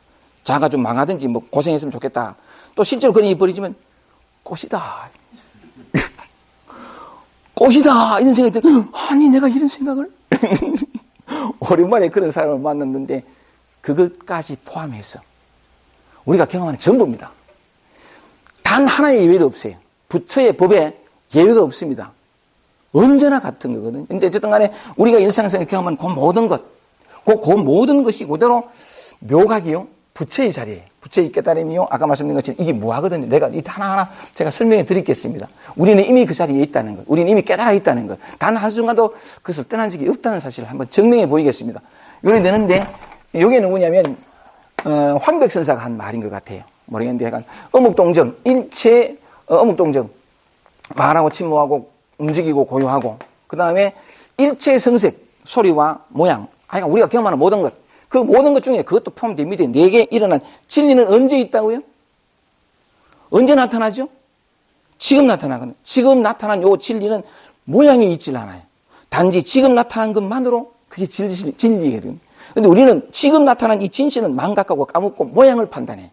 자가 좀 망하든지 뭐 고생했으면 좋겠다. 또 실제로 그런 일이 벌어지면 꽃이다. 이런 생각이 들어. 아니 내가 이런 생각을 오랜만에 그런 사람을 만났는데 그것까지 포함해서 우리가 경험하는 전부입니다. 단 하나의 예외도 없어요. 부처의 법에 예외가 없습니다. 언제나 같은 거거든요. 근데 어쨌든 간에 우리가 일상생활 경험하는 그 모든 것, 그 모든 것이 그대로 묘각이요. 부처의 자리에, 부처의 깨달음이요. 아까 말씀드린 것처럼 이게 무하거든요. 내가 이 하나하나 제가 설명해 드리겠습니다. 우리는 이미 그 자리에 있다는 것. 우리는 이미 깨달아 있다는 것. 단 한순간도 그것을 떠난 적이 없다는 사실을 한번 증명해 보이겠습니다. 요리 되는데, 요게 누구냐면, 황백선사가 한 말인 것 같아요. 모르겠는데, 약간, 어묵동정, 일체, 어묵동정. 말하고 침묵하고, 움직이고, 고요하고, 그 다음에 일체 성색, 소리와 모양. 하여간 우리가 경험하는 모든 것. 그 모든 것 중에 그것도 포함됩니다. 내게 일어난 진리는 언제 있다고요? 언제 나타나죠? 지금 나타나거든요. 지금 나타난 요 진리는 모양이 있질 않아요. 단지 지금 나타난 것만으로 그게 진리거든요. 근데 우리는 지금 나타난 이 진실은 망각하고 까먹고 모양을 판단해.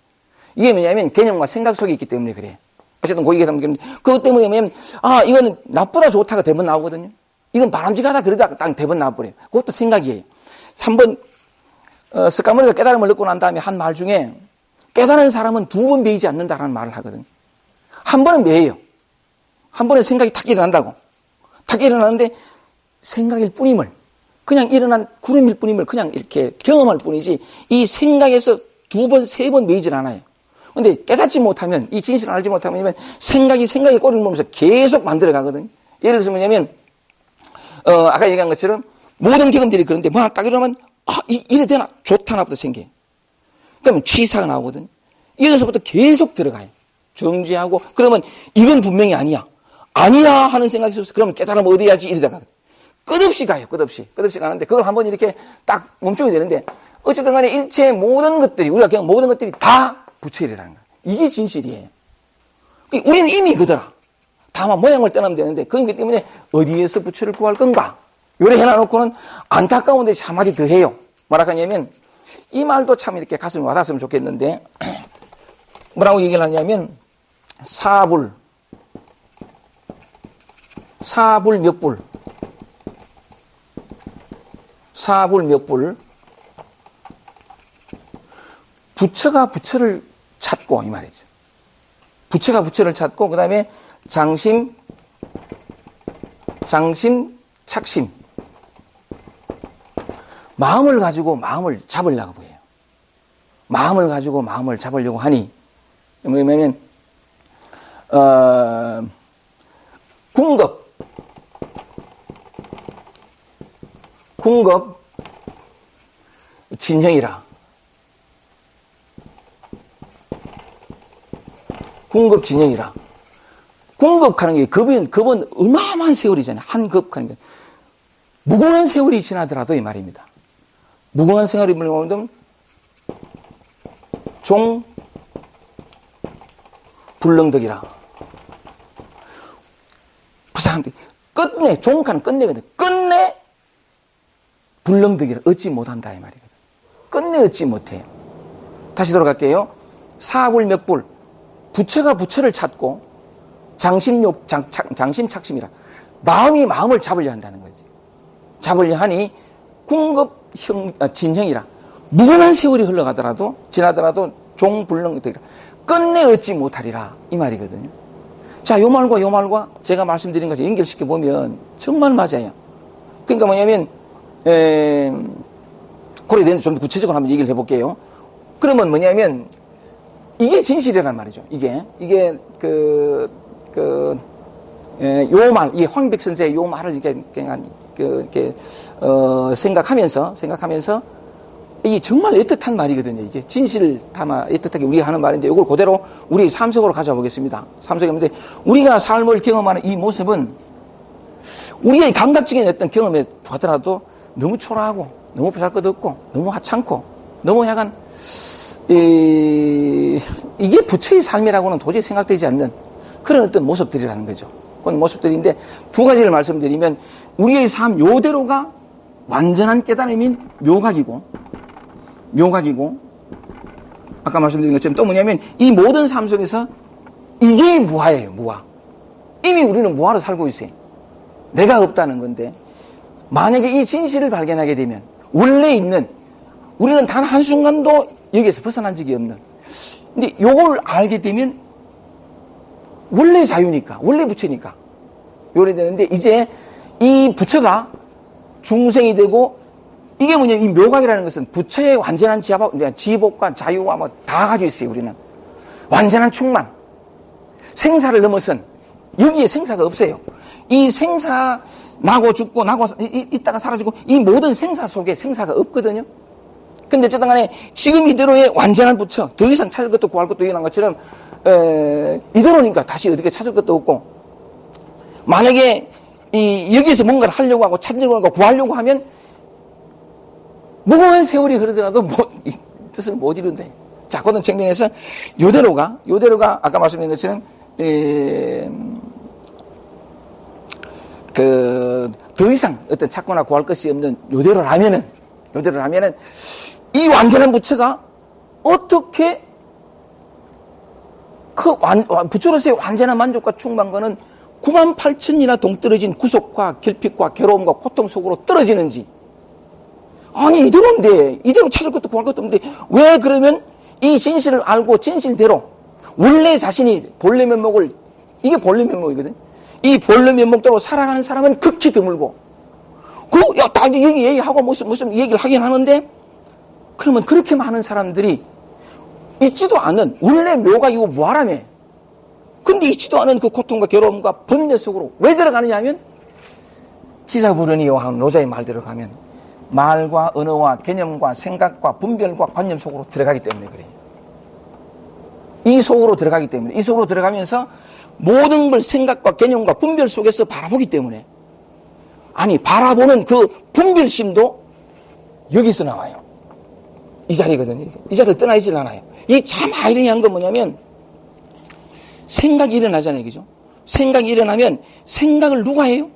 이게 뭐냐면 개념과 생각 속에 있기 때문에 그래요. 어쨌든 고기가 담기는 그것 때문에 뭐냐면 이거는 나쁘다 좋다가 대번 나오거든요. 이건 바람직하다 그러다가 딱 대번 나와버려요. 그것도 생각이에요. 한번 스카모니가 깨달음을 얻고 난 다음에 한 말 중에 깨달은 사람은 두 번 매이지 않는다라는 말을 하거든요. 한 번은 매예요. 한 번에 생각이 탁 일어난다고. 탁 일어나는데 생각일 뿐임을 그냥 일어난 구름일 뿐임을 그냥 이렇게 경험할 뿐이지 이 생각에서 두 번, 세 번 매이질 않아요. 근데 깨닫지 못하면 이 진실을 알지 못하면 생각이 생각에 꼬리를 물면서 계속 만들어 가거든요. 예를 들어서 뭐냐면 아까 얘기한 것처럼 모든 경험들이 그런데 뭐 딱 이러면 이래 되나? 좋다 나보다 생겨요. 그러면 취사가 나오거든. 여기서부터 계속 들어가요. 정지하고, 그러면 이건 분명히 아니야. 아니야 하는 생각이 있어서 그러면 깨달으면 어디야지 이러다가 끝없이 가요. 끝없이 가는데 그걸 한번 이렇게 딱 멈추게 되는데 어쨌든 간에 일체의 모든 것들이, 우리가 그냥 모든 것들이 다 부처이라는 거예요. 이게 진실이에요. 우리는 이미 그더라. 다만 모양을 떠나면 되는데 그렇기 때문에 어디에서 부처를 구할 건가? 요래 해놔놓고는 안타까운데 한마디 더 해요. 뭐라 하냐면 이 말도 참 이렇게 가슴에 와닿았으면 좋겠는데 뭐라고 얘기를 하냐면 사불몇불 부처가 부처를 찾고 이 말이죠. 부처가 부처를 찾고 그 다음에 장심, 착심 마음을 가지고 마음을 잡으려고 해요. 마음을 가지고 마음을 잡으려고 하니 뭐냐면 궁겁 진형이라 궁겁하는 게 급은 어마어마한 세월이잖아요. 한 급하는 게 무궁한 세월이 지나더라도 이 말입니다. 무궁한 세월이 물론 종 불능덕이라 부사한테 끝내 종가는 끝내거든. 끝내 불능덕이라 얻지 못한다 이 말이거든. 끝내 얻지 못해요. 다시 돌아갈게요. 사불몇불 부처가 부처를 찾고 장심착심이라 마음이 마음을 잡으려 한다는 거지. 잡으려 하니 진형이라 무궁한 세월이 흘러가더라도 지나더라도 종불능덕이라 끝내 얻지 못하리라 이 말이거든요. 자, 요 말과 제가 말씀드린 것을 연결시켜 보면 정말 맞아요. 그러니까 뭐냐면 그래 되는데 좀 더 구체적으로 한번 얘기를 해볼게요. 그러면 뭐냐면 이게 진실이란 말이죠. 이게 요 말, 이 황백 선생의 요 말을 이렇게 생각하면서 이게 정말 애틋한 말이거든요. 이게 진실을 담아 애틋하게 우리가 하는 말인데 이걸 그대로 우리 삶 속으로 가져보겠습니다. 삶 속에 있는데 우리가 삶을 경험하는 이 모습은 우리의 감각적인 어떤 경험에 하더라도 너무 초라하고 너무 보잘것없고 너무 하찮고 너무 약간 이게 부처의 삶이라고는 도저히 생각되지 않는 그런 어떤 모습들이라는 거죠. 그런 모습들인데 두 가지를 말씀드리면 우리의 삶 요대로가 완전한 깨달음인 묘각이고 아까 말씀드린 것처럼 또 뭐냐면 이 모든 삶 속에서 이게 무아예요. 무아. 이미 우리는 무아로 살고 있어요. 내가 없다는 건데 만약에 이 진실을 발견하게 되면 원래 있는 우리는 단 한순간도 여기에서 벗어난 적이 없는 근데 요걸 알게 되면 원래 자유니까 원래 부처니까 요래 되는데 이제 이 부처가 중생이 되고 이게 뭐냐면 이 묘각이라는 것은 부처의 완전한 지복과 자유와 뭐 다 가지고 있어요. 우리는 완전한 충만, 생사를 넘어선, 여기에 생사가 없어요. 이 생사, 나고 죽고 나고 있다가 사라지고 이 모든 생사 속에 생사가 없거든요. 근데 어쨌든 간에 지금 이대로의 완전한 부처, 더 이상 찾을 것도 구할 것도 이런 것처럼 이대로니까 다시 어떻게 찾을 것도 없고, 만약에 여기에서 뭔가를 하려고 하고 찾으려고 하고 구하려고 하면 무거운 세월이 흐르더라도 이 뜻을 못 이룬대. 자, 고등청명에서 요대로가 아까 말씀드린 것처럼 더 이상 어떤 찾거나 구할 것이 없는 요대로라면은 이 완전한 부처가 어떻게 부처로서의 완전한 만족과 충만과는 98,000이나 동떨어진 구속과 결핍과 괴로움과 고통 속으로 떨어지는지. 아니, 이대로 찾을 것도 구할 것도 없는데 왜 그러면 이 진실을 알고 진실대로 원래 자신이 본래 면목을, 이게 본래 면목이거든. 이 본래 면목대로 살아가는 사람은 극히 드물고, 여기 얘기하고 무슨 얘기를 하긴 하는데, 그러면 그렇게 많은 사람들이 있지도 않은, 원래 묘가 이거 뭐하라며. 근데 있지도 않은 그 고통과 괴로움과 번뇌 속으로 왜 들어가느냐 하면, 지사부르니요 하는 노자의 말대로 가면, 말과 언어와 개념과 생각과 분별과 관념 속으로 들어가기 때문에 그래요. 이 속으로 들어가기 때문에, 이 속으로 들어가면서 모든 걸 생각과 개념과 분별 속에서 바라보기 때문에, 아니, 바라보는 그 분별심도 여기서 나와요. 이 자리거든요. 이 자리를 떠나질 않아요. 이 참 아이러니한 건 뭐냐면, 생각이 일어나잖아요. 그죠? 생각이 일어나면, 생각을 누가 해요?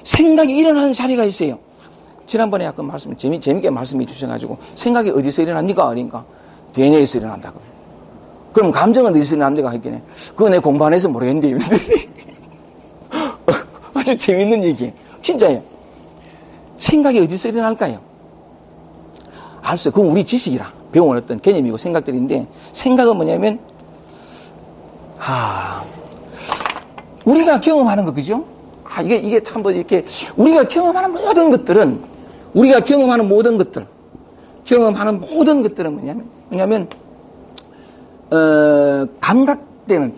생각이 일어나는 자리가 있어요. 지난번에 약간 재밌게 말씀해 주셔가지고, 생각이 어디서 일어납니까? 그러니까, 대뇌에서 일어난다고. 그럼 감정은 어디서 일어납니까? 했겠네. 그거 내 공부 안 해서 모르겠는데. 아주 재밌는 얘기예요. 진짜예요. 생각이 어디서 일어날까요? 알았어요. 그건 우리 지식이라 배운 어떤 개념이고 생각들인데, 생각은 뭐냐면, 우리가 경험하는 거, 그죠? 이게 참 이렇게, 우리가 경험하는 모든 것들은 뭐냐면, 감각되는,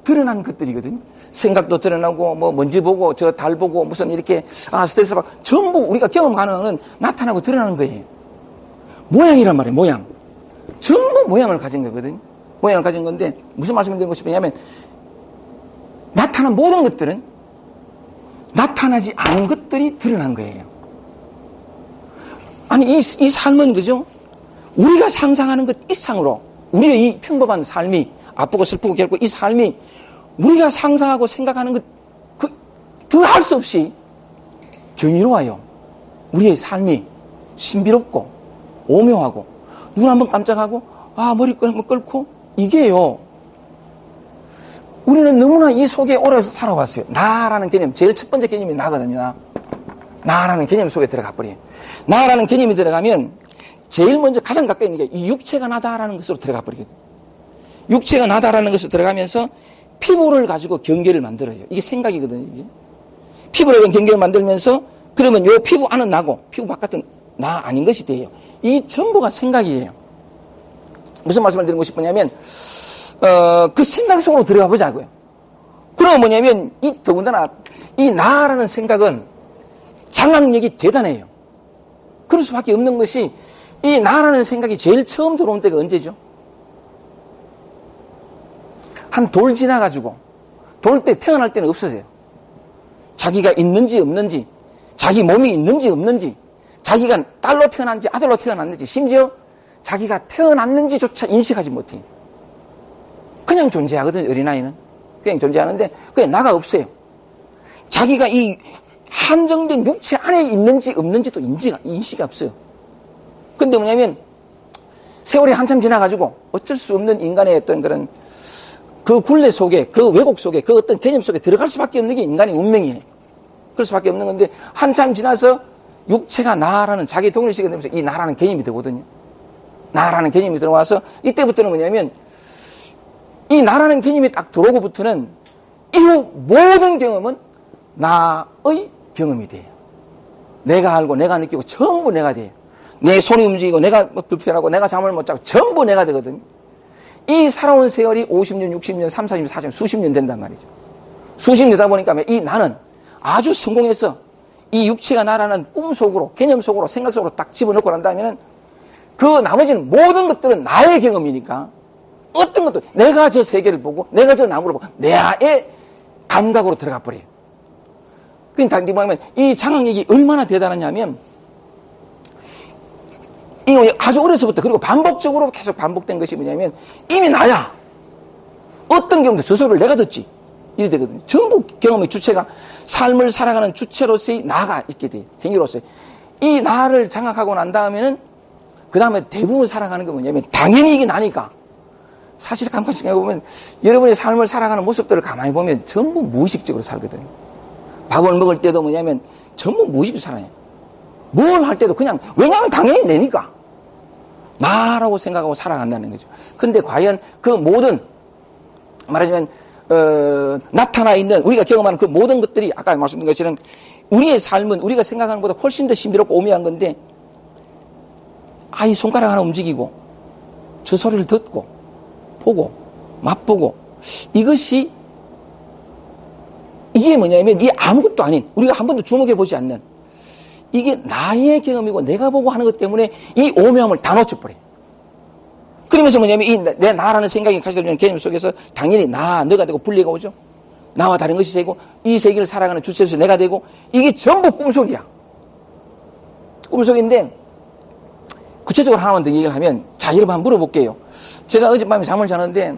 드러난 것들이거든요. 생각도 드러나고, 먼지 보고, 저 달 보고, 무슨 이렇게, 스트레스 받고, 전부 우리가 경험 가능한 나타나고 드러나는 거예요. 모양이란 말이에요, 모양. 전부 모양을 가진 거거든요. 모양을 가진 건데, 무슨 말씀을 드리고 싶으냐면, 나타난 모든 것들은 나타나지 않은 것들이 드러난 거예요. 아니, 이 삶은, 그죠? 우리가 상상하는 것 이상으로, 우리의 이 평범한 삶이, 아프고 슬프고 괴롭고 이 삶이, 우리가 상상하고 생각하는 것, 더 할 수 없이 경이로워요. 우리의 삶이 신비롭고, 오묘하고, 눈 한번 깜짝하고, 머리 한번 끓고, 이게요. 우리는 너무나 이 속에 오래 살아왔어요. 나라는 개념, 제일 첫 번째 개념이 나거든요. 나라는 개념 속에 들어가 버려요. 나라는 개념이 들어가면 제일 먼저 가장 가까이 있는 게 이 육체가 나다라는 것으로 들어가 버리거든요. 육체가 나다라는 것으로 들어가면서 피부를 가지고 경계를 만들어요. 이게 생각이거든요. 이게. 피부를 가지고 경계를 만들면서 그러면 요 피부 안은 나고 피부 바깥은 나 아닌 것이 돼요. 이 전부가 생각이에요. 무슨 말씀을 드리고 싶으냐면 그 생각 속으로 들어가 보자고요. 그러면 뭐냐면 더군다나 이 나라는 생각은 장악력이 대단해요. 그럴 수밖에 없는 것이 이 나라는 생각이 제일 처음 들어온 때가 언제죠? 한 돌 지나가지고 돌 때 태어날 때는 없어져요. 자기가 있는지 없는지, 자기 몸이 있는지 없는지, 자기가 딸로 태어났는지 아들로 태어났는지, 심지어 자기가 태어났는지조차 인식하지 못해요. 그냥 존재하거든요. 어린아이는 그냥 존재하는데 그냥 나가 없어요. 자기가 이 한정된 육체 안에 있는지 없는지도 인식이 없어요. 근데 뭐냐면 세월이 한참 지나가지고 어쩔 수 없는 인간의 어떤 그런 그 굴레 속에, 그 왜곡 속에, 그 어떤 개념 속에 들어갈 수밖에 없는 게 인간의 운명이에요. 그럴 수밖에 없는 건데 한참 지나서 육체가 나라는 자기 독립식이 되면서 이 나라는 개념이 되거든요. 나라는 개념이 들어와서 이때부터는 뭐냐면 이 나라는 개념이 딱 들어오고부터는 이후 모든 경험은 나의 경험이 돼요. 내가 알고 내가 느끼고 전부 내가 돼요. 내 손이 움직이고 내가 불편하고 내가 잠을 못 자고 전부 내가 되거든요. 이 살아온 세월이 50년, 60년, 30년, 40년, 수십 년 된단 말이죠. 수십 년 되다 보니까 이 나는 아주 성공해서 이 육체가 나라는 꿈 속으로, 개념 속으로, 생각 속으로 딱 집어넣고 난다면 그 나머지는 모든 것들은 나의 경험이니까 어떤 것도 내가 저 세계를 보고 내가 저 나무를 보고 내의 감각으로 들어가 버려요. 그러니까 보면 이 장학력이 얼마나 대단하냐면 이거 아주 어려서부터 그리고 반복적으로 계속 반복된 것이 뭐냐면 이미 나야. 어떤 경우도 저 소리를 내가 듣지. 이래 되거든요. 전부 경험의 주체가 삶을 살아가는 주체로서의 나가 있게 돼요. 행위로서의. 이 나를 장악하고 난 다음에는 그 다음에 대부분 살아가는 게 뭐냐면 당연히 이게 나니까 사실 가만히 생각해보면 여러분의 삶을 살아가는 모습들을 가만히 보면 전부 무의식적으로 살거든요. 밥을 먹을 때도 뭐냐면 전부 무의식적으로 살아요. 뭘 할 때도 그냥 왜냐하면 당연히 내니까 나라고 생각하고 살아간다는 거죠. 근데 과연 그 모든 말하자면 나타나 있는 우리가 경험하는 그 모든 것들이 아까 말씀드린 것처럼 우리의 삶은 우리가 생각하는 것보다 훨씬 더 신비롭고 오묘한 건데 이 손가락 하나 움직이고 저 소리를 듣고 보고 맛보고 이게 뭐냐면 이게 아무것도 아닌 우리가 한 번도 주목해 보지 않는 이게 나의 경험이고 내가 보고 하는 것 때문에 이 오묘함을 다 놓쳐버려요. 그러면서 뭐냐면 이 내 나라는 생각이 가시되는 개념 속에서 당연히 너가 되고 분리가 오죠. 나와 다른 것이 되고 이 세계를 살아가는 주체로서 내가 되고 이게 전부 꿈속이야. 꿈속인데 구체적으로 하나만 더 얘기를 하면 자 여러분 한번 물어볼게요. 제가 어젯밤에 잠을 자는데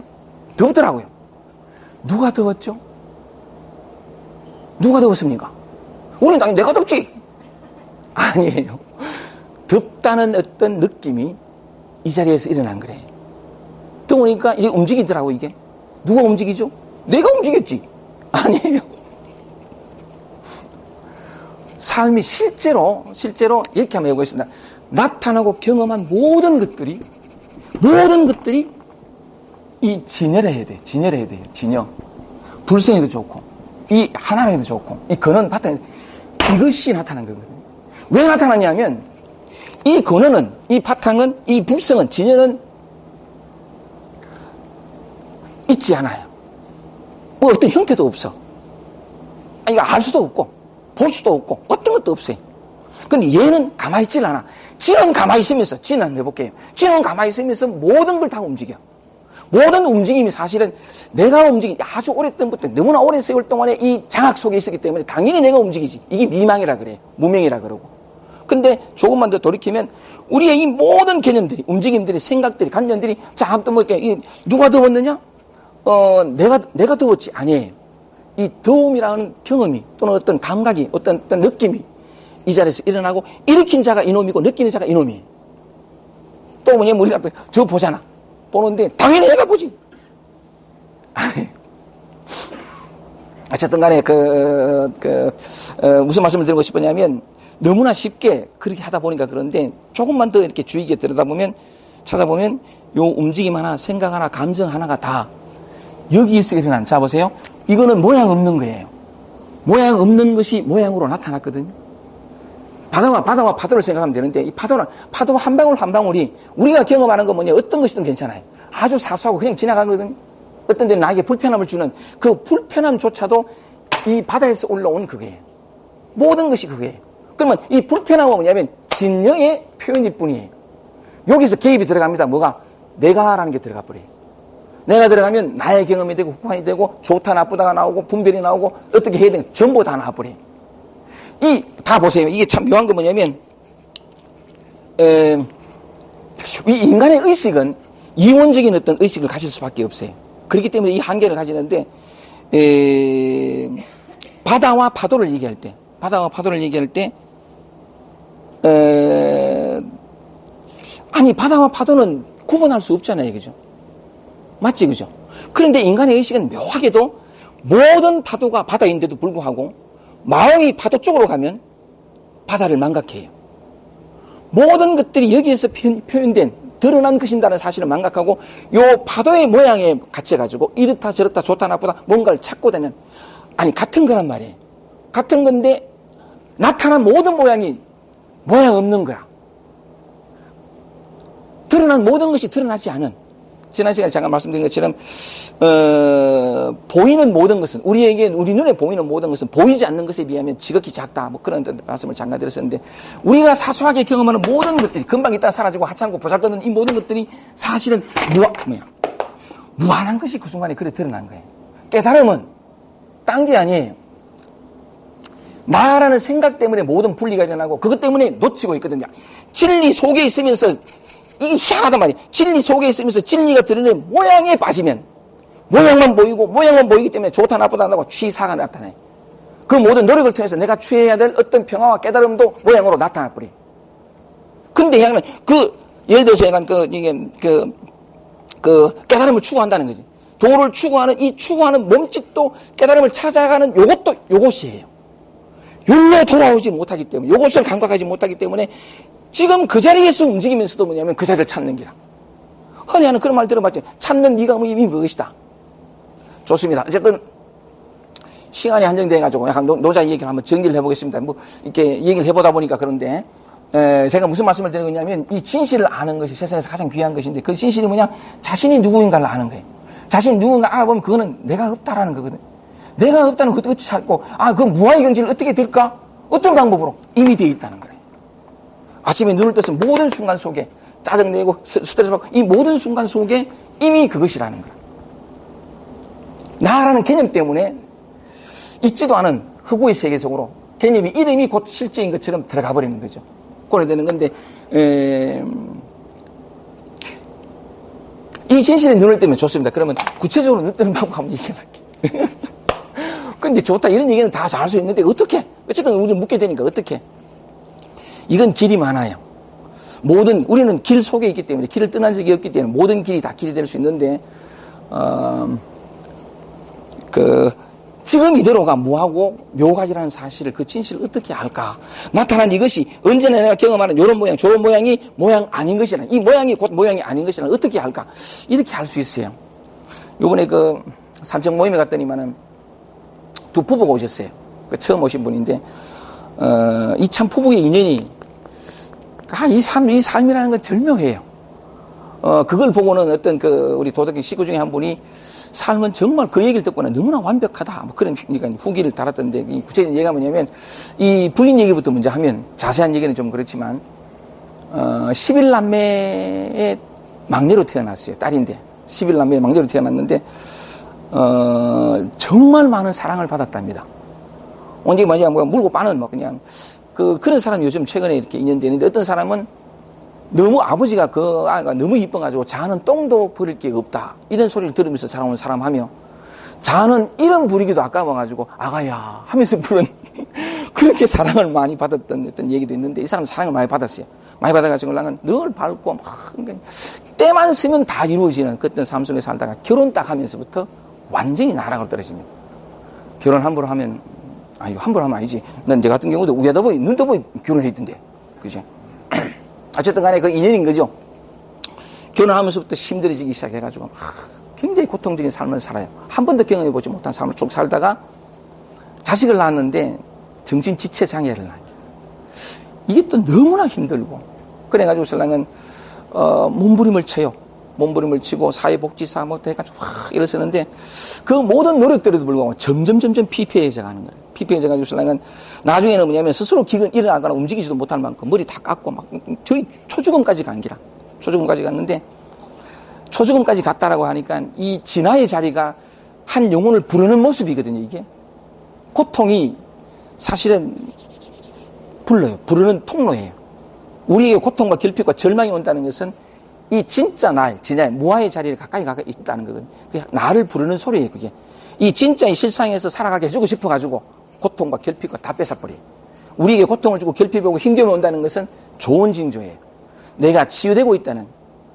덥더라고요. 누가 더웠죠? 누가 더웠습니까? 우리는 당연히 내가 덥지. 아니에요. 덥다는 어떤 느낌이 이 자리에서 일어난 거래요. 더우니까 이게 움직이더라고 이게. 누가 움직이죠? 내가 움직였지. 아니에요. 삶이 실제로 이렇게 한번 해보겠습니다. 나타나고 경험한 모든 것들이 이 진열해야 돼요. 진열해야 돼요. 진열. 불성에도 좋고 이 하나에도 좋고 이 근원 바탕에 이것이 나타난 거거든요. 왜 나타났냐면 이 근원은 이 바탕은 이 불성은 진열은 있지 않아요. 뭐 어떤 형태도 없어. 이거 알 수도 없고 볼 수도 없고 어떤 것도 없어요. 근데 얘는 가만히 있질 않아. 지는 가만히 있으면서 지는 한번 해볼게요. 지는 가만히 있으면서 모든 걸 다 움직여. 모든 움직임이 사실은 내가 움직이 아주 오랫동부터 너무나 오랜 세월 동안에 이 장악 속에 있었기 때문에 당연히 내가 움직이지. 이게 미망이라 그래. 무명이라 그러고. 근데 조금만 더 돌이키면 우리의 이 모든 개념들이 움직임들이 생각들이 관념들이 자 한번 뭐 이렇게 누가 더웠느냐? 내가 더웠지. 아니에요. 이 더움이라는 경험이 또는 어떤 감각이 어떤 느낌이 이 자리에서 일어나고 일으킨 자가 이놈이고 느끼는 자가 이놈이에요. 또 뭐냐면 우리가 저 보잖아. 보는데 당연히 내가 보지. 아니. 어쨌든 간에 무슨 말씀을 드리고 싶었냐면 너무나 쉽게 그렇게 하다 보니까 그런데 조금만 더 이렇게 주의 깊게 찾아보면 요 움직임 하나, 생각 하나, 감정 하나가 다 여기에서 일어난. 자, 보세요. 이거는 모양 없는 거예요. 모양 없는 것이 모양으로 나타났거든요. 바다와 파도를 생각하면 되는데 이 파도 한 방울 한 방울이 우리가 경험하는 건 뭐냐 어떤 것이든 괜찮아요. 아주 사소하고 그냥 지나가거든요. 어떤 데는 나에게 불편함을 주는 그 불편함조차도 이 바다에서 올라온 그거예요. 모든 것이 그거예요. 그러면 이 불편함은 뭐냐면 진영의 표현일 뿐이에요. 여기서 개입이 들어갑니다. 뭐가? 내가라는 게 들어가 버려요. 내가 들어가면 나의 경험이 되고 후환이 되고 좋다 나쁘다가 나오고 분별이 나오고 어떻게 해야 되는 전부 다 나와버려요. 다 보세요. 이게 참 묘한 건 뭐냐면 이 인간의 의식은 이원적인 어떤 의식을 가질 수밖에 없어요. 그렇기 때문에 이 한계를 가지는데 바다와 파도를 얘기할 때 아니 바다와 파도는 구분할 수 없잖아요. 그죠? 맞지? 그죠? 그런데 인간의 의식은 묘하게도 모든 파도가 바다인데도 불구하고 마음이 파도 쪽으로 가면 바다를 망각해요. 모든 것들이 여기에서 표현된 드러난 것인다는 사실을 망각하고 요 파도의 모양에 갇혀가지고 이렇다 저렇다 좋다 나쁘다 뭔가를 찾고 되면 아니 같은 거란 말이에요. 같은 건데 나타난 모든 모양이 모양 없는 거라. 드러난 모든 것이 드러나지 않은, 지난 시간에 잠깐 말씀드린 것처럼 보이는 모든 것은, 우리에게 우리 눈에 보이는 모든 것은 보이지 않는 것에 비하면 지극히 작다, 뭐 그런 말씀을 잠깐 드렸었는데, 우리가 사소하게 경험하는 모든 것들이 금방 있다가 사라지고 하찮고 보잘것없는 이 모든 것들이 사실은 무한한 것이 그 순간에 그래 드러난 거예요. 깨달음은 딴 게 아니에요. 나라는 생각 때문에 모든 분리가 일어나고 그것 때문에 놓치고 있거든요. 진리 속에 있으면서, 이게 희한하단 말이에요. 진리 속에 있으면서 진리가 드러낸 모양에 빠지면, 모양만 보이기 때문에 좋다 나쁘다 한다고 취사가 나타나요. 그 모든 노력을 통해서 내가 취해야 될 어떤 평화와 깨달음도 모양으로 나타나 버려요. 근데 약간 예를 들어서 약간 깨달음을 추구한다는 거지. 도를 추구하는 이 추구하는 몸짓도 깨달음을 찾아가는 요것이에요. 율로 돌아오지 못하기 때문에, 요것을 감각하지 못하기 때문에 지금 그 자리에서 움직이면서도 뭐냐면 그 자리를 찾는 기라. 흔히 하는 그런 말 들어봤죠. 찾는 네가 이미 그것이다. 좋습니다. 어쨌든 시간이 한정돼가지고 약간 노자 얘기를 한번 정리를 해보겠습니다. 뭐 이렇게 얘기를 해보다 보니까 그런데 제가 무슨 말씀을 드리고 있냐면, 이 진실을 아는 것이 세상에서 가장 귀한 것인데, 그 진실이 뭐냐? 자신이 누구인가를 아는 거예요. 자신이 누군가 알아보면 그거는 내가 없다라는 거거든. 내가 없다는 것도 어떻게 찾고, 그 무아의 경지를 어떻게 들까? 어떤 방법으로? 이미 되어 있다는 거예요. 아침에 눈을 떠서 모든 순간 속에 짜증내고 스트레스 받고 이 모든 순간 속에 이미 그것이라는 거예요. 나라는 개념 때문에 있지도 않은 허구의 세계 속으로 개념이, 이름이 곧 실제인 것처럼 들어가 버리는 거죠. 그래 되는 건데, 이 진실에 눈을 뜨면 좋습니다. 그러면 구체적으로 눈 뜨는 방법 한번 얘기할게요. 근데 좋다 이런 얘기는 다 잘 할 수 있는데 어떻게? 어쨌든 우리는 묻게 되니까 어떻게? 이건 길이 많아요. 우리는 길 속에 있기 때문에, 길을 떠난 적이 없기 때문에 모든 길이 다 길이 될 수 있는데, 지금 이대로가 무하고 묘각이라는 사실을, 그 진실을 어떻게 알까? 나타난 이것이 언제나 내가 경험하는 이런 모양, 저런 모양이 모양 아닌 것이라, 이 모양이 곧 모양이 아닌 것이라 어떻게 알까? 이렇게 알 수 있어요. 요번에 산책 모임에 갔더니만은 두 부부가 오셨어요. 처음 오신 분인데, 이 참 부부의 인연이, 이 삶이라는 건 절묘해요. 그걸 보고는 어떤 우리 도덕경 식구 중에 한 분이, 삶은 정말 그 얘기를 듣고는 너무나 완벽하다, 뭐 그런 후기를 달았던데, 이 구체적인 얘기가 뭐냐면, 이 부인 얘기부터 먼저 하면, 자세한 얘기는 좀 그렇지만, 11남매의 막내로 태어났어요. 딸인데. 11남매의 막내로 태어났는데, 정말 많은 사랑을 받았답니다. 언제 물고 빠는 그냥, 그런 사람 요즘 최근에 이렇게 인연되는데, 어떤 사람은 너무 아버지가 그 아이가 너무 이뻐가지고 자는 똥도 버릴 게 없다, 이런 소리를 들으면서 자라온 사람 하며, 자는 이름 부리기도 아까워가지고 아가야 하면서 부른 그렇게 사랑을 많이 받았던 어떤 얘기도 있는데, 이 사람은 사랑을 많이 받았어요. 많이 받아가지고 늘 밝고 때만 쓰면 다 이루어지는 그런 삶 속에 살다가 결혼 딱 하면서부터 완전히 나락으로 떨어집니다. 결혼 함부로 하면, 함부로 하면 아니지. 난 내 같은 경우도 우야다 보이 눈 떠보이 결혼했던데, 그죠? 어쨌든 간에 그 인연인 거죠. 결혼하면서부터 힘들어지기 시작해가지고 굉장히 고통적인 삶을 살아요. 한 번도 경험해보지 못한 삶을 쭉 살다가 자식을 낳았는데 정신지체 장애를 낳아요. 이게 또 너무나 힘들고, 그래가지고 신랑은 몸부림을 쳐요. 몸부림을 치고 사회복지사 해가지고 일어서는데, 그 모든 노력들에도 불구하고 점점 피폐해져 가는 거예요. 피폐해져가지고 신랑은 나중에는 뭐냐면 스스로 일어나거나 움직이지도 못할 만큼 머리 다 깎고 저희 초죽음까지 간 기라. 초죽음까지 갔는데, 초죽음까지 갔다라고 하니까 이 진화의 자리가 한 영혼을 부르는 모습이거든요, 이게. 고통이 사실은 부르는 통로예요. 우리에게 고통과 결핍과 절망이 온다는 것은 이 진짜 진짜의 무아의 자리를 가까이 있다는 거거든요. 나를 부르는 소리예요, 그게. 이 진짜의 실상에서 살아가게 해주고 싶어가지고 고통과 결핍과 다 뺏어버려요. 우리에게 고통을 주고 결핍이 오고 힘겨움이 온다는 것은 좋은 징조예요. 내가 치유되고 있다는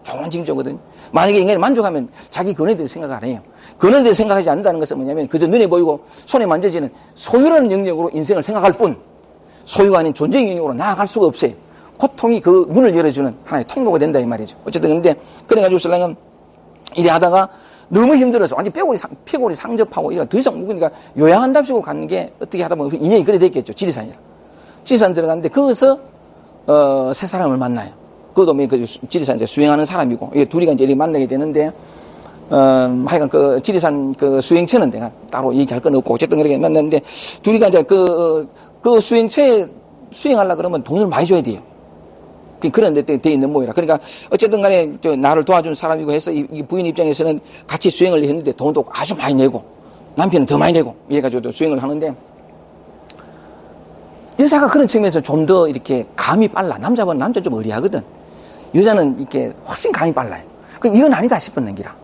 좋은 징조거든요. 만약에 인간이 만족하면 자기 근원에 대해서 생각 안 해요. 근원에 대해서 생각하지 않는다는 것은 뭐냐면 그저 눈에 보이고 손에 만져지는 소유라는 영역으로 인생을 생각할 뿐, 소유가 아닌 존재의 영역으로 나아갈 수가 없어요. 고통이 그 문을 열어주는 하나의 통로가 된다 이 말이죠. 어쨌든 근데 그래가지고 신랑은 이래 하다가 너무 힘들어서 완전 폐골이 상접하고 이래 더 이상 묵으니까 요양한답시고 가는 게 어떻게 하다 보면 인연이 그래 됐겠죠. 지리산이라. 지리산 들어갔는데 거기서 세 사람을 만나요. 그것도 그 지리산 이제 수행하는 사람이고, 이게 둘이가 이제 만나게 되는데, 하여간 그 지리산 그 수행체는 내가 따로 얘기할 건 없고, 어쨌든 그렇게 만났는데, 둘이가 이제 그 수행체에 수행하려고 그러면 돈을 많이 줘야 돼요. 그런 데 돼 있는 모양이라. 그러니까 어쨌든 간에 나를 도와준 사람이고 해서 이 부인 입장에서는 같이 수행을 했는데 돈도 아주 많이 내고, 남편은 더 많이 내고, 이래가지고 수행을 하는데, 여자가 그런 측면에서 좀 더 이렇게 감이 빨라. 남자는 좀 의리하거든. 여자는 이렇게 훨씬 감이 빨라요. 이건 아니다 싶었는 기라.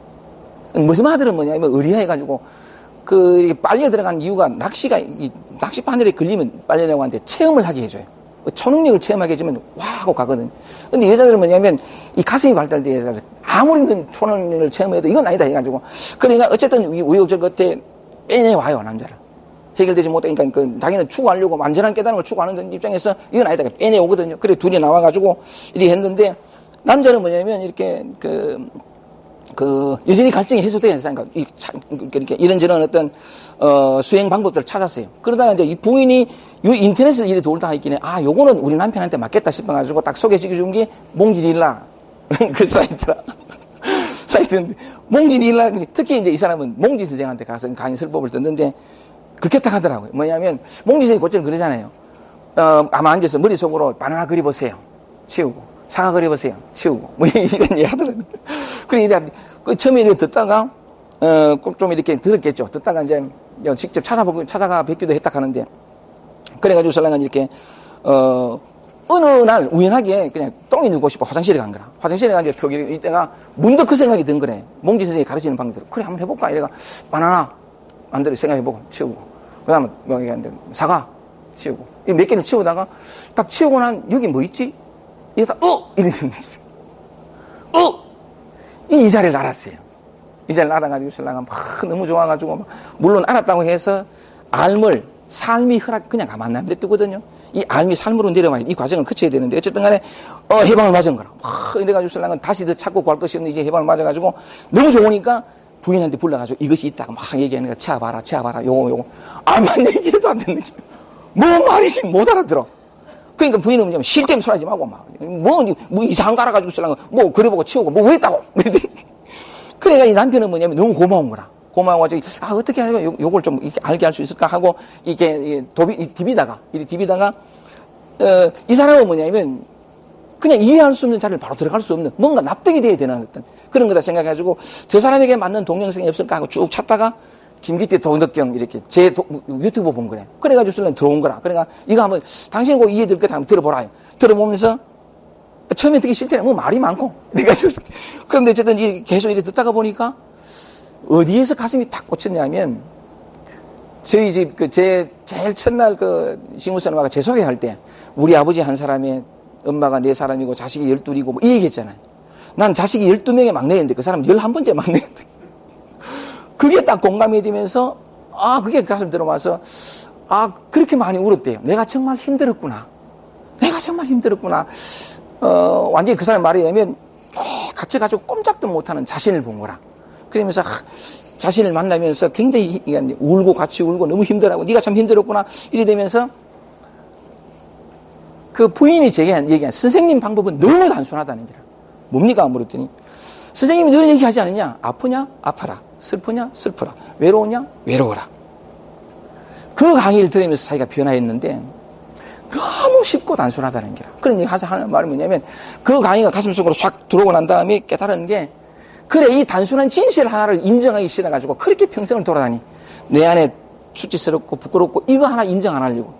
무슨 아들은 뭐냐면 의리해가지고 빨려 들어간 이유가 낚시 바늘에 걸리면 빨려내고 하는데 체험을 하게 해줘요. 초능력을 체험하게 해주면 와 하고 가거든. 근데 여자들은 뭐냐면 이 가슴이 발달돼서 아무리 초능력을 체험해도 이건 아니다 해가지고, 그러니까 어쨌든 우여곡절 끝에 빼내와요, 남자를. 해결되지 못하니까 자기는 추구하려고 완전한 깨달음을 추구하는 입장에서 이건 아니다 빼내오거든요. 그래 둘이 나와가지고 이렇게 했는데, 남자는 뭐냐면 이렇게 여전히 갈증이 해소돼야 하니까 이렇게 이런저런 어떤 수행 방법들을 찾았어요. 그러다가 이제 이 부인이 인터넷을 이래 돌다가 있긴 해. 요거는 우리 남편한테 맞겠다 싶어가지고 딱 소개시켜준 게 몽지릴라 그 사이트인데, 몽지릴라, 특히 이제 이 사람은 몽지 선생한테 가서 강의 설법을 듣는데 그렇게 딱 하더라고요. 뭐냐면 몽지 선생이 곧전 그러잖아요. 아마 앉아서 머릿속으로 바나나 그려보세요. 치우고. 사과 그려보세요. 치우고. 뭐 이런 얘기 하더라고요. 그러니까 처음에 이렇게 듣다가 꼭 좀 이렇게 들었겠죠. 듣다가 이제 직접 찾아가 뵙기도 했다 하는데, 그래가지고 설랑은 이렇게 어느 날 우연하게 그냥 똥이 누고 싶어 화장실에 간 거라. 화장실에 가서 턱 이때가 문득 그 생각이 든 거래. 몽지 선생이 가르치는 방법대로. 그래 한번 해볼까 이래가 바나나 만들어 생각해보고 치우고, 그 다음에 뭐 얘기하는데 사과 치우고, 몇 개를 치우다가 딱 치우고 난 여기 뭐 있지? 이래서 이랬는데 이 자리를 알았어요. 이 자리를 알아가지고 신랑은 막 너무 좋아가지고, 물론 알았다고 해서 삶이 그냥 가만 안 냅두거든요. 이 알미 삶으로 내려와야 이 과정을 거쳐야 되는데, 어쨌든 간에 해방을 맞은 거라. 이래가지고 신랑은 다시 더 찾고 구할 것이 없는 이제 해방을 맞아가지고 너무 좋으니까 부인한테 불러가지고 이것이 있다고 막 얘기하는 거야. 채워봐라 요거 아무런 얘기해도 안 듣는 거야. 뭐 말인지 못 알아들어. 그러니까 부인은 뭐냐면 실 때문에 소리하지 말고 뭐 이상한 거 알아가지고 신랑은 뭐 그려보고 치우고 뭐 했다고. 그러니까 이 남편은 뭐냐면 너무 고마운 거라. 고마워가지고 어떻게 하면 요걸 좀 이렇게 알게 할 수 있을까 하고 이렇게 디비다가 이 사람은 뭐냐면 그냥 이해할 수 없는 자리를 바로 들어갈 수 없는, 뭔가 납득이 돼야 되는 어떤 그런 거다 생각해가지고 저 사람에게 맞는 동영상이 없을까 하고 쭉 찾다가 김기태 도덕경 이렇게 유튜브 본 거래. 그래가지고 술래 들어온 거라. 그러니까 이거 한번 당신이 꼭 이해될 것 한번 들어보라. 들어보면서 처음에 듣기 싫더라. 뭐 말이 많고. 그래가지고 그런데 어쨌든 계속 이렇게 듣다가 보니까 어디에서 가슴이 탁 꽂혔냐면, 저희 집 제일 첫날 시무선화가 제 소개할 때 우리 아버지 한 사람의 엄마가 4사람이고 자식이 12이고 뭐 이 얘기했잖아요. 난 자식이 12명의 막내인데 그 사람은 11번째 막내인데 그게 딱 공감이 되면서 그게 가슴 들어와서 그렇게 많이 울었대요. 내가 정말 힘들었구나. 완전히 그 사람 말에 의하면 갇혀가지고 꼼짝도 못하는 자신을 본 거라. 그러면서 자신을 만나면서 굉장히 울고 같이 울고 너무 힘들어하고 네가 참 힘들었구나 이래 되면서 그 부인이 제게 얘기한 선생님 방법은 너무 단순하다는 거라. 뭡니까? 물었더니 선생님이 늘 얘기하지 않느냐? 아프냐? 아파라. 슬프냐? 슬퍼라. 외로우냐? 외로워라. 그 강의를 들으면서 자기가 변화했는데 너무 쉽고 단순하다는 거라. 그런 얘기 하는 말은 뭐냐면 그 강의가 가슴속으로 싹 들어오고 난 다음에 깨달은 게, 그래 이 단순한 진실 하나를 인정하기 싫어가지고 그렇게 평생을 돌아다니 내 안에 수치스럽고 부끄럽고 이거 하나 인정 안 하려고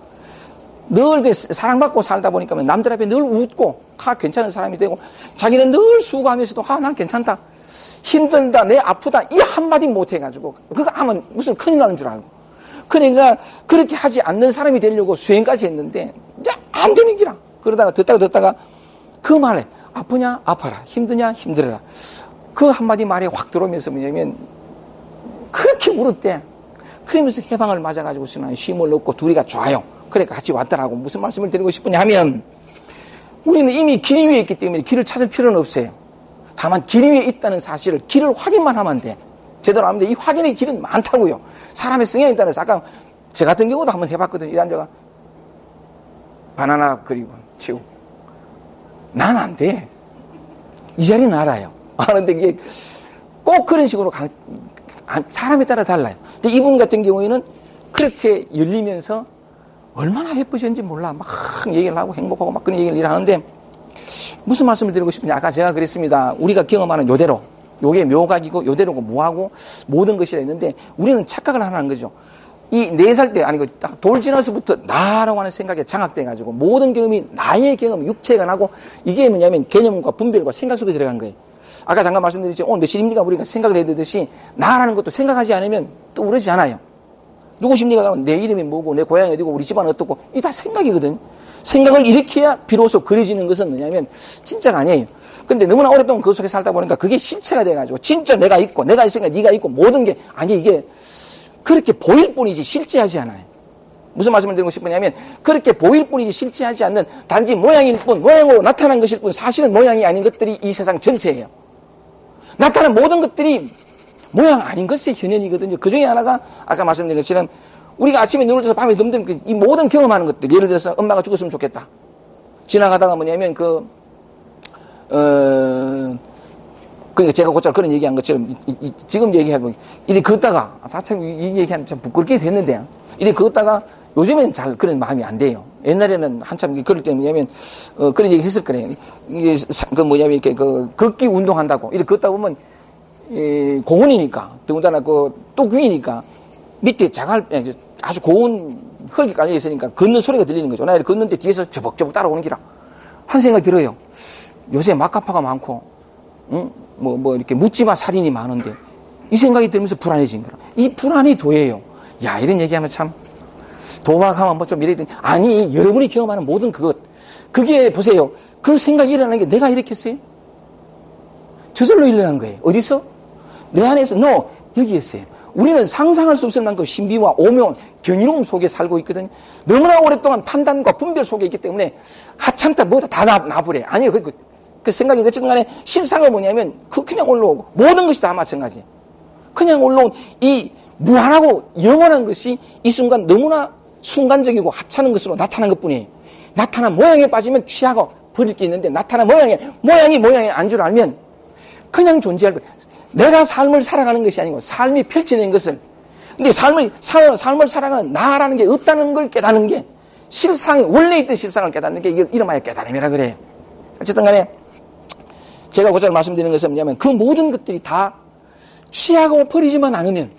늘 사랑받고 살다 보니까 남들 앞에 늘 웃고 괜찮은 사람이 되고, 자기는 늘 수고하면서도 난 괜찮다, 힘들다, 내 아프다 이 한마디 못 해가지고 그거 하면 무슨 큰일 나는 줄 알고, 그러니까 그렇게 하지 않는 사람이 되려고 수행까지 했는데 이제 안 되는 기라. 그러다가 듣다가 그 말에 아프냐? 아파라. 힘드냐? 힘들어라. 그 한마디 말에 확 들어오면서 뭐냐면 그렇게 물었대. 그러면서 해방을 맞아가지고 쉼을 얻고 둘이가 좋아요. 그러니까 같이 왔더라고. 무슨 말씀을 드리고 싶으냐 하면, 우리는 이미 길 위에 있기 때문에 길을 찾을 필요는 없어요. 다만 길 위에 있다는 사실을, 길을 확인만 하면 돼. 제대로 하면 돼. 이 확인의 길은 많다고요. 사람의 성향에 따라서 아까 저 같은 경우도 한번 해봤거든요. 이런 데가 바나나 그리고 치우고. 난 안 돼. 이 자리는 알아요. 아는데 이게 꼭 그런 식으로 사람에 따라 달라요. 근데 이분 같은 경우에는 그렇게 열리면서 얼마나 예쁘셨는지 몰라. 막 얘기를 하고 행복하고 막 그런 얘기를 하는데 무슨 말씀을 드리고 싶으냐. 아까 제가 그랬습니다. 우리가 경험하는 요대로. 요게 묘각이고 요대로고 무하고 모든 것이라 했는데 우리는 착각을 하나 한 거죠. 이 4살 때, 아니, 딱 돌 지나서부터 나라고 하는 생각에 장악돼가지고 모든 경험이 나의 경험, 육체가 나고 이게 뭐냐면 개념과 분별과 생각 속에 들어간 거예요. 아까 잠깐 말씀드렸죠. 오늘 몇 시입니까? 우리가 생각을 해야 되듯이 나라는 것도 생각하지 않으면 또 그러지 않아요. 누구십니까? 그러면 내 이름이 뭐고 내 고향이 어디고 우리 집안은 어떻고 이게 다 생각이거든. 생각을 일으켜야 비로소 그려지는 것은 뭐냐면 진짜가 아니에요. 근데 너무나 오랫동안 그 속에 살다 보니까 그게 실체가 돼가지고 진짜 내가 있고 내가 있으니까 네가 있고 모든 게 아니 이게 그렇게 보일 뿐이지 실제하지 않아요. 무슨 말씀을 드리고 싶으냐면 그렇게 보일 뿐이지 실제하지 않는 단지 모양일 뿐 모양으로 나타난 것일 뿐 사실은 모양이 아닌 것들이 이 세상 전체예요. 나타난 모든 것들이 모양 아닌 것의 현현이거든요. 그 중에 하나가 아까 말씀드린 것처럼 우리가 아침에 눈을 떠서 밤에 덤든 이 모든 경험하는 것들 예를 들어서 엄마가 죽었으면 좋겠다. 지나가다가 뭐냐면 그러니까 제가 곧잘 그런 얘기한 것처럼 지금 얘기하고 이리 걷다가 참 이 얘기하면 참 부끄럽게 됐는데 이리 걷다가 요즘에는 잘 그런 마음이 안 돼요. 옛날에는 한참 그럴 때 뭐냐면 그런 얘기 했을 거래요. 이게 뭐냐면 이렇게 걷기 운동한다고 이리 걷다 보면 공원이니까 더군다나 뚝 위니까 밑에 아주 고운 흙이 깔려 있으니까 걷는 소리가 들리는 거죠. 나 이렇게 걷는데 뒤에서 저벅저벅 따라오는 기라 한 생각이 들어요. 요새 막가파가 많고 이렇게 묻지마 살인이 많은데 이 생각이 들면서 불안해진 거라. 이 불안이 도예요. 야 이런 얘기하면 참 도박하면 뭐 좀 이랬더니 아니 여러분이 경험하는 모든 그게 보세요. 그 생각이 일어나는 게 내가 일으켰어요? 저절로 일어난 거예요. 어디서? 내 안에서 여기였어요. 우리는 상상할 수 없을 만큼 신비와 오묘한 경이로움 속에 살고 있거든요. 너무나 오랫동안 판단과 분별 속에 있기 때문에 하찮다 뭐다 다 놔버려. 아니요. 그 생각이 어쨌든 간에 실상은 뭐냐면 그냥 올라오고 모든 것이 다 마찬가지. 그냥 올라온 이 무한하고 영원한 것이 이 순간 너무나 순간적이고 하찮은 것으로 나타난 것뿐이에요. 나타난 모양에 빠지면 취하고 버릴 게 있는데 나타난 모양이 안 줄 알면 그냥 존재할 거예요. 내가 삶을 살아가는 것이 아니고 삶이 펼쳐낸 것을 근데 삶을 살아가는 나라는 게 없다는 걸 깨닫는 게 원래 있던 실상을 깨닫는 게 이걸 이름하여 깨달음이라 그래요. 어쨌든 간에 제가 곧잘 말씀드리는 것은 뭐냐면 그 모든 것들이 다 취하고 버리지만 않으면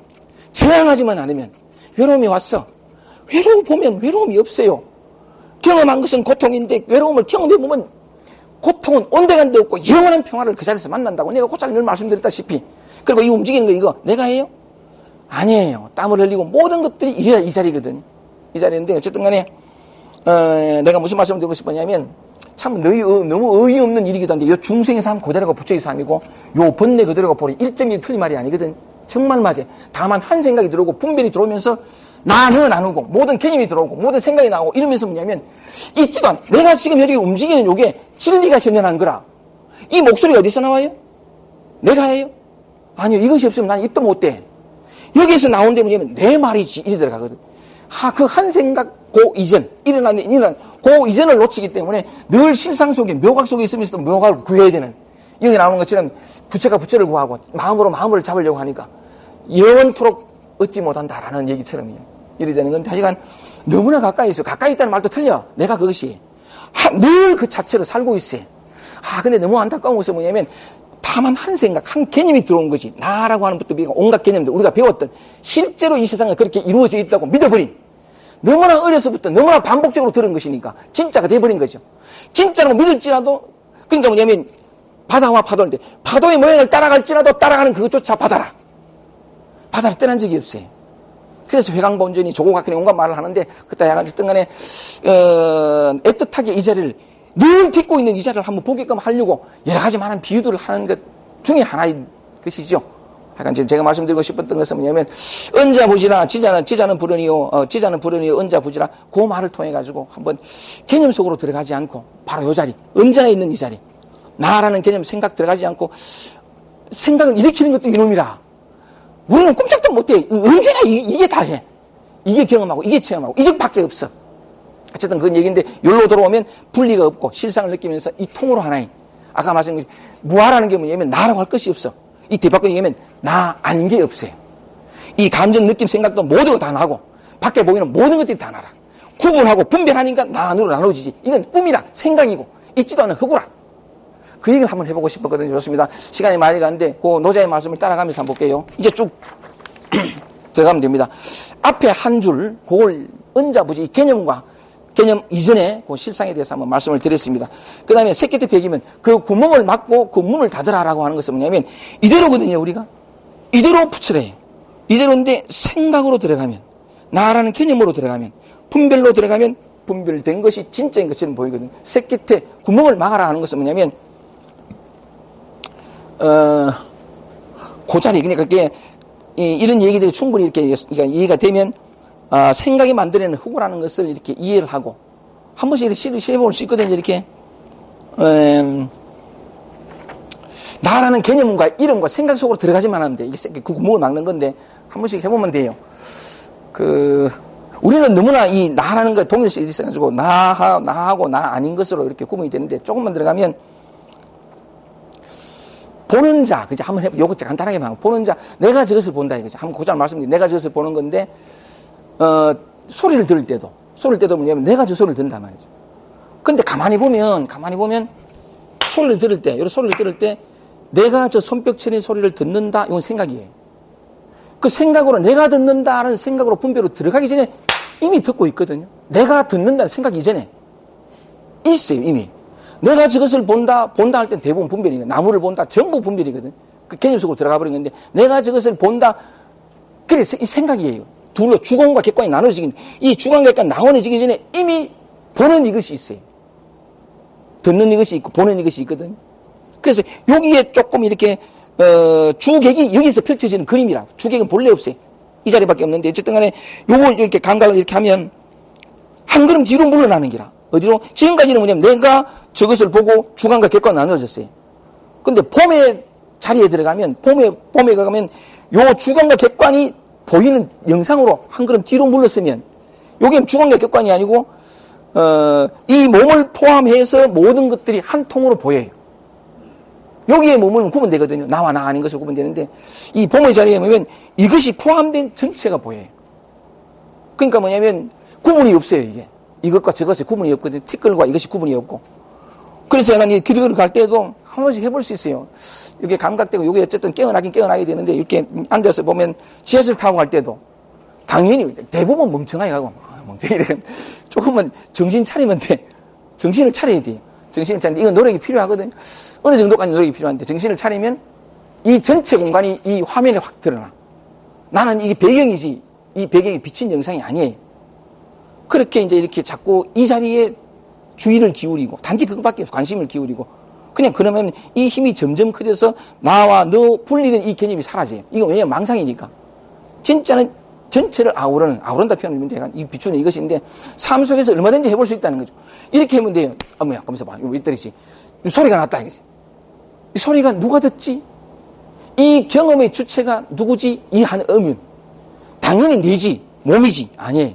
저항하지만 않으면 외로움이 왔어. 외로워 보면 외로움이 없어요. 경험한 것은 고통인데 외로움을 경험해보면 고통은 온데간데 없고 영원한 평화를 그 자리에서 만난다고 내가 곧잘 늘 말씀드렸다시피 그리고 이 움직이는 거 이거 내가 해요? 아니에요. 땀을 흘리고 모든 것들이 이 자리거든. 이 자리인데 어쨌든 간에 내가 무슨 말씀을 드리고 싶었냐면 참 너무 어이없는 일이기도 한데 요 중생의 삶 그대로가 부처의 삶이고 요 번뇌 그대로가 보리 1.1 틀린 말이 아니거든. 정말 맞아. 다만 한 생각이 들어오고 분별이 들어오면서 나는 나누고 모든 개념이 들어오고 모든 생각이 나오고 이러면서 뭐냐면 있지도 않아. 내가 지금 여기 움직이는 요게 진리가 현현한 거라. 이 목소리가 어디서 나와요? 내가 해요? 아니요. 이것이 없으면 난 입도 못 대. 여기에서 나온 데 뭐냐면 내 말이지 이리 들어가거든. 그 한 생각 그 이전 일어난 그 이전을 놓치기 때문에 늘 실상 속에 묘각 속에 있으면서 묘각을 구해야 되는 여기 나오는 것처럼 부처가 부처를 구하고 마음으로 마음을 잡으려고 하니까 영원토록 얻지 못한다라는 얘기처럼요. 이래 되는 건 하여간 너무나 가까이 있어요. 가까이 있다는 말도 틀려. 내가 그것이 늘 그 자체로 살고 있어요. 근데 너무 안타까운 것은 뭐냐면 다만 한 생각, 한 개념이 들어온 거지. 나라고 하는 것부터 온갖 개념들 우리가 배웠던 실제로 이 세상에 그렇게 이루어져 있다고 믿어버린 너무나 어려서부터 너무나 반복적으로 들은 것이니까 진짜가 돼버린 거죠. 진짜라고 믿을지라도 그러니까 뭐냐면 바다와 파도인데 파도의 모양을 따라갈지라도 따라가는 그것조차 바다라. 바다를 떠난 적이 없어요. 그래서 회광본전이 조고각근이 온갖 말을 하는데 그때 약간 어떤 간에 애틋하게 이 자리를 늘 딛고 있는 이 자리를 한번 보게끔 하려고 여러 가지 많은 비유들을 하는 것 중에 하나인 것이죠. 약간 제가 말씀드리고 싶었던 것은 뭐냐면 언자 부지라 지자는 불언이요 언자 부지라 그 말을 통해 가지고 한번 개념 속으로 들어가지 않고 바로 이 자리 언제나 있는 이 자리 나라는 개념 생각 들어가지 않고 생각을 일으키는 것도 이놈이라 우리는 꿈쩍도 못해. 언제나 이게 다 해. 이게 경험하고 이게 체험하고 이것밖에 없어. 어쨌든 그건 얘기인데, 여기로 돌아오면 분리가 없고 실상을 느끼면서 이 통으로 하나인, 아까 말씀드린 무아라는 게 뭐냐면 나라고 할 것이 없어. 이 뒤바꿔 얘기하면 나 아닌 게 없어요. 이 감정, 느낌, 생각도 모두가 다 나고 밖에 보이는 모든 것들이 다 나라. 구분하고 분별하니까 나 안으로 나눠지지. 이건 꿈이라 생각이고 있지도 않은 허구라. 그 얘기를 한번 해보고 싶었거든요. 좋습니다. 시간이 많이 가는데 그 노자의 말씀을 따라가면서 한번 볼게요. 이제 쭉 들어가면 됩니다. 앞에 한 줄, 그걸 은자부지 개념과 개념 이전에 그 실상에 대해서 한번 말씀을 드렸습니다. 그 다음에 새끼때 배기면 그 구멍을 막고 그 문을 닫으라라고 하는 것은 뭐냐면 이대로거든요. 우리가 이대로 붙여래요. 이대로인데 생각으로 들어가면, 나라는 개념으로 들어가면, 분별로 들어가면 분별된 것이 진짜인 것처럼 보이거든요. 새끼때 구멍을 막아라 하는 것은 뭐냐면 그 자리, 그러니까 그게 이런 얘기들이 충분히 이렇게 이해가 되면 생각이 만들어내는 흑우라는 것을 이렇게 이해를 하고 한 번씩 이렇게 시해볼 수 있거든요. 이렇게 나라는 개념과 이름과 생각 속으로 들어가지만 하면 돼. 이게 그 구멍을 막는 건데 한 번씩 해보면 돼요. 우리는 너무나 이 나라는 거 동일시 있어가지고 나하고 나 아닌 것으로 이렇게 구분이 되는데, 조금만 들어가면 보는 자, 그죠? 한번 해보, 요거 간단하게 말하면 보는 자, 내가 저것을 본다 이거죠. 한번 고장 말씀드리면 내가 저것을 보는 건데, 소리를 들을 때도 뭐냐면 내가 저 소리를 듣는단 말이죠. 근데 가만히 보면 소리를 들을 때, 여러 소리를 들을 때 내가 저 손뼉치는 소리를 듣는다, 이건 생각이에요. 그 생각으로 내가 듣는다는 생각으로 분별로 들어가기 전에 이미 듣고 있거든요. 내가 듣는다는 생각 이전에 있어요, 이미. 내가 저것을 본다 할 땐 대부분 분별이에요. 나무를 본다, 전부 분별이거든. 그 개념 속으로 들어가 버린 건데, 내가 저것을 본다, 그래서 이 생각이에요. 둘로 주관과 객관이 나눠지긴, 이 주관과 객관이 나눠지기 전에 이미 보는 이것이 있어요. 듣는 이것이 있고 보는 이것이 있거든. 그래서 여기에 조금 이렇게 주객이 여기서 펼쳐지는 그림이라. 주객은 본래 없어요. 이 자리밖에 없는데, 어쨌든 간에 요걸 이렇게 감각을 이렇게 하면 한 걸음 뒤로 물러나는 기라. 어디로? 지금까지는 뭐냐면 내가 저것을 보고 주관과 객관이 나눠졌어요. 근데 봄의 자리에 들어가면, 봄에 들어가면 요 주관과 객관이 보이는 영상으로 한 걸음 뒤로 물러서면, 요게 주관과 객관이 아니고 이 몸을 포함해서 모든 것들이 한 통으로 보여요. 여기에 몸은 구분되거든요. 나와 나 아닌 것을 구분되는데, 이 봄의 자리에 보면 이것이 포함된 전체가 보여요. 그러니까 뭐냐면 구분이 없어요. 이게 이것과 저것의 구분이 없거든요. 티끌과 이것이 구분이 없고. 그래서 약간 이 길을 갈 때도 한 번씩 해볼 수 있어요. 이게 감각되고, 이게 어쨌든 깨어나긴 깨어나야 되는데, 이렇게 앉아서 보면 지하철 타고 갈 때도 당연히 대부분 멍청하게 가고, 멍청하게 조금은 정신 차리면 돼. 정신을 차려야 돼요. 정신을 차리는데 이건 노력이 필요하거든요. 어느 정도까지 노력이 필요한데, 정신을 차리면 이 전체 공간이 이 화면에 확 드러나. 나는 이게 배경이지, 이 배경이 비친 영상이 아니에요. 그렇게 이제 이렇게 자꾸 이 자리에 주의를 기울이고, 단지 그것밖에 관심을 기울이고, 그냥 그러면 이 힘이 점점 커져서 나와 너 분리된 이 개념이 사라져요. 이거 왜냐면 망상이니까. 진짜는 전체를 아우른다 표현하면 제가 이 비추는 이것인데, 삶 속에서 얼마든지 해볼 수 있다는 거죠. 이렇게 하면 돼요. 뭐야, 검사 봐. 이거 왜 때리지? 소리가 났다, 이거지. 이 소리가 누가 듣지? 이 경험의 주체가 누구지? 이 한 의문. 당연히 뇌지, 몸이지. 아니에요.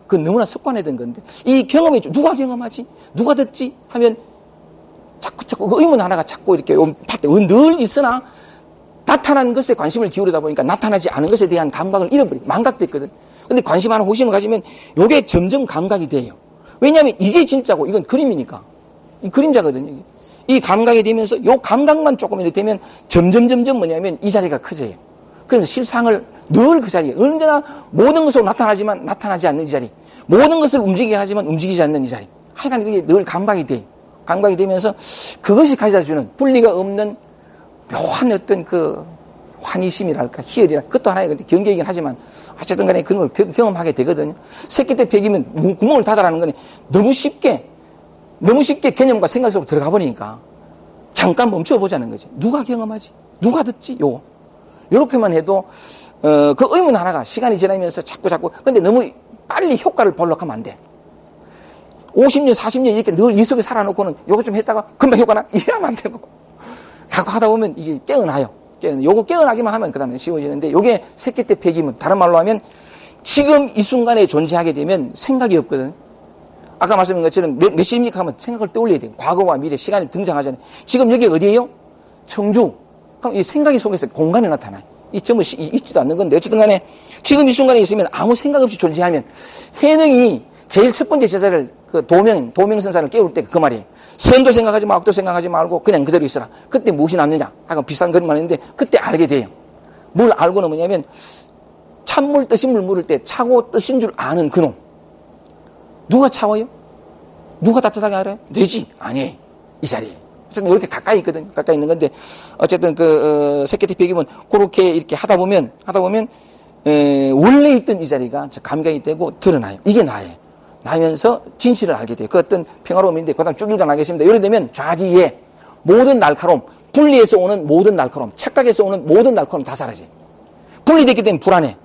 그건 너무나 습관화된 건데, 이 경험의 누가 경험하지? 누가 듣지? 하면 자꾸 그 의문 하나가 자꾸 이렇게 늘 있으나, 나타난 것에 관심을 기울이다 보니까 나타나지 않은 것에 대한 감각을 잃어버리고 망각됐거든. 근데 관심 하나 호심을 가지면 요게 점점 감각이 돼요. 왜냐하면 이게 진짜고 이건 그림이니까. 이 그림자거든요. 이 감각이 되면서 요 감각만 조금 이렇게 되면 점점 뭐냐면 이 자리가 커져요. 그래서 실상을 늘 그 자리에, 언제나 모든 것으로 나타나지만 나타나지 않는 이 자리, 모든 것을 움직이게 하지만 움직이지 않는 이 자리, 하여간 그게 늘 감각이 돼. 감각이 되면서 그것이 가져다주는 분리가 없는 묘한 어떤 그 환희심이랄까, 희열이랄까, 그것도 하나의 경계이긴 하지만 어쨌든 간에 그런 걸 경험하게 되거든요. 새끼 때 폐기면 구멍을 닫아라는 거는 너무 쉽게 개념과 생각 속으로 들어가 버리니까 잠깐 멈춰보자는 거지. 누가 경험하지? 누가 듣지? 요렇게만 해도 그 의문 하나가 시간이 지나면서 자꾸 근데 너무 빨리 효과를 보려고 하면 안 돼. 50년 40년 이렇게 늘 이 속에 살아놓고는 요거 좀 했다가 금방 효과나? 이러면 안 되고, 자꾸 하다 보면 이게 깨어나요. 요거 깨어나기만 하면 그 다음에 쉬워지는데, 요게 새끼 때 폐기문, 다른 말로 하면 지금 이 순간에 존재하게 되면 생각이 없거든. 아까 말씀드린 것처럼 몇 시입니까 하면 생각을 떠올려야 돼요. 과거와 미래, 시간이 등장하잖아요. 지금 여기 어디예요? 청주. 그럼 이 생각이 속에서 공간이 나타나요. 이 점은 있지도 않는 건데, 어쨌든 간에 지금 이 순간에 있으면 아무 생각 없이 존재하면 해능이 제일 첫 번째 제자를 그 도명선사를 깨울 때 그 말이에요. 선도 생각하지 말고 악도 생각하지 말고 그냥 그대로 있어라. 그때 무엇이 남느냐? 하고 비슷한 그런 말인데 그때 알게 돼요. 뭘 알고는 뭐냐면 찬물 뜨신 물 물을 때 차고 뜨신 줄 아는 그놈. 누가 차워요? 누가 따뜻하게 알아요? 내지? 아니에요. 이 자리에. 어쨌든 이렇게 가까이 있거든요. 가까이 있는 건데 어쨌든 세계티 배기면 그렇게 이렇게 하다 보면 원래 있던 이 자리가 감각이 되고 드러나요. 이게 나예요. 나면서 진실을 알게 돼요. 그 어떤 평화로움인데 그다음 쭉 읽어나가겠습니다. 이래 되면 자기의 모든 날카로움, 분리해서 오는 모든 날카로움, 착각에서 오는 모든 날카로움 다 사라져요. 분리됐기 때문에 불안해.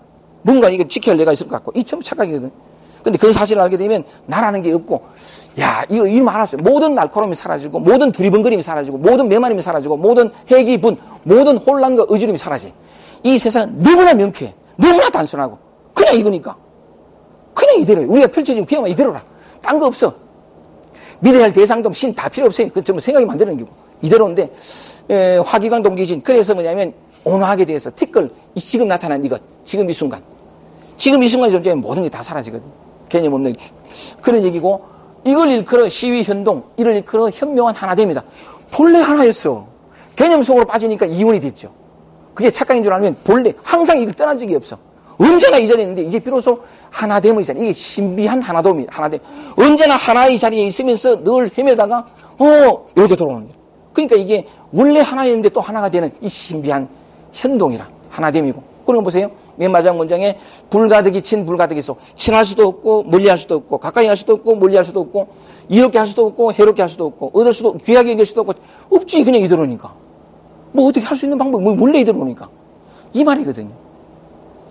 뭔가 이거 지켜야 할 내가 있을 것 같고 이 전부 착각이거든. 근데 그 사실을 알게 되면 나라는 게 없고 야 이거 일 많았어요. 모든 날카로움이 사라지고 모든 두리번거림이 사라지고 모든 메마름이 사라지고 모든 회기 분 모든 혼란과 의지름이 사라져. 이 세상은 너무나 명쾌해. 너무나 단순하고 그냥 이거니까. 그냥 이대로예요. 우리가 펼쳐진 그냥 이대로라. 딴 거 없어. 믿어야 할 대상도 신 다 필요 없어요. 그 전부 생각이 만드는 거고. 이대로인데 화기관 동기진. 그래서 뭐냐면 온화하게 돼서 티끌 지금 나타난 이것. 지금 이 순간. 지금 이 순간에 존재하면 모든 게 다 사라지거든. 개념 없는 그런 얘기고 이걸 일컬어 시위 현동. 이를 일컬어 현명한 하나됨이다. 본래 하나였어. 개념 속으로 빠지니까 이혼이 됐죠. 그게 착각인 줄 알면 본래 항상 이걸 떠난 적이 없어. 언제나 이 자리에 있는데 이제 비로소 하나됨의 자리. 이게 신비한 하나됨이 하나됨. 언제나 하나의 자리에 있으면서 늘 헤매다가 이렇게 돌아오는 거예요. 그러니까 이게 원래 하나였는데 또 하나가 되는 이 신비한 현동이라 하나됨이고. 그런 거 보세요. 맨 마지막 문장에 불가득이 친 불가득이 소. 친할 수도 없고 멀리할 수도 없고 가까이 할 수도 없고 멀리할 수도 없고 이롭게 할 수도 없고 해롭게 할 수도 없고 얻을 수도 귀하게 여길 수도 없고 없지. 그냥 이대로니까. 뭐 어떻게 할 수 있는 방법이 원래 이대로니까. 이 말이거든요.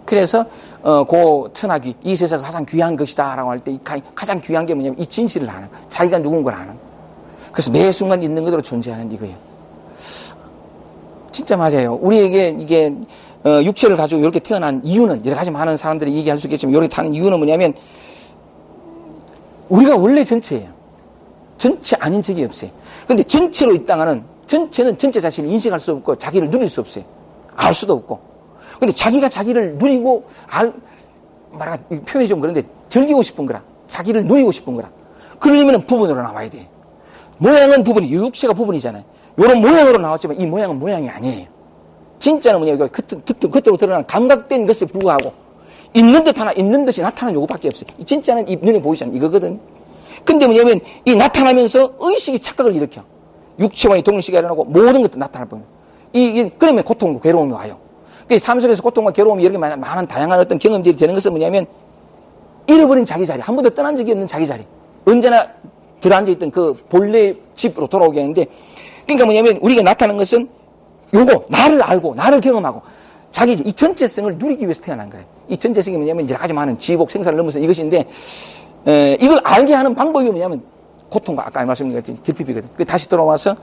그래서 그 천하귀 이 세상에서 가장 귀한 것이다 라고 할 때 가장 귀한 게 뭐냐면 이 진실을 아는 자기가 누군 걸 아는. 그래서 매 순간 있는 그대로 존재하는 이거예요. 진짜 맞아요. 우리에게 이게 육체를 가지고 이렇게 태어난 이유는 여러 가지 많은 사람들이 얘기할 수 있겠지만 이렇게 타는 이유는 뭐냐면 우리가 원래 전체예요. 전체 아닌 적이 없어요. 그런데 전체로 있다가는 전체는 전체 자신을 인식할 수 없고 자기를 누릴 수 없어요. 알 수도 없고. 근데 자기가 자기를 누리고 표현이 좀 그런데 즐기고 싶은 거라. 자기를 누리고 싶은 거라. 그러려면 부분으로 나와야 돼. 모양은 부분이, 육체가 부분이잖아요. 이런 모양으로 나왔지만 이 모양은 모양이 아니에요. 진짜는 뭐냐, 이거 겉으로 드러나는 감각된 것에 불구하고 있는 듯 하나, 있는 듯이 나타나는 요거밖에 없어요. 진짜는 이 눈에 보이지 않는 이거거든. 근데 뭐냐면 이 나타나면서 의식이 착각을 일으켜. 육체와의 동일시가 일어나고 모든 것도 나타날 뿐이에요. 그러면 고통과 괴로움이 와요. 삶 속에서 고통과 괴로움이 이렇게 많은 다양한 어떤 경험들이 되는 것은 뭐냐면 잃어버린 자기 자리, 한 번도 떠난 적이 없는 자기 자리, 언제나 들어앉아있던 그 본래 집으로 돌아오게 하는데, 그러니까 뭐냐면 우리가 나타나는 것은 요거, 나를 알고 나를 경험하고 자기 이 전체성을 누리기 위해서 태어난 거예요. 이 전체성이 뭐냐면 여러 가지 많은 지복 생사를 넘어서 이것인데 이걸 알게 하는 방법이 뭐냐면 고통과 아까 말씀드린 결핍이거든. 다시 돌아와서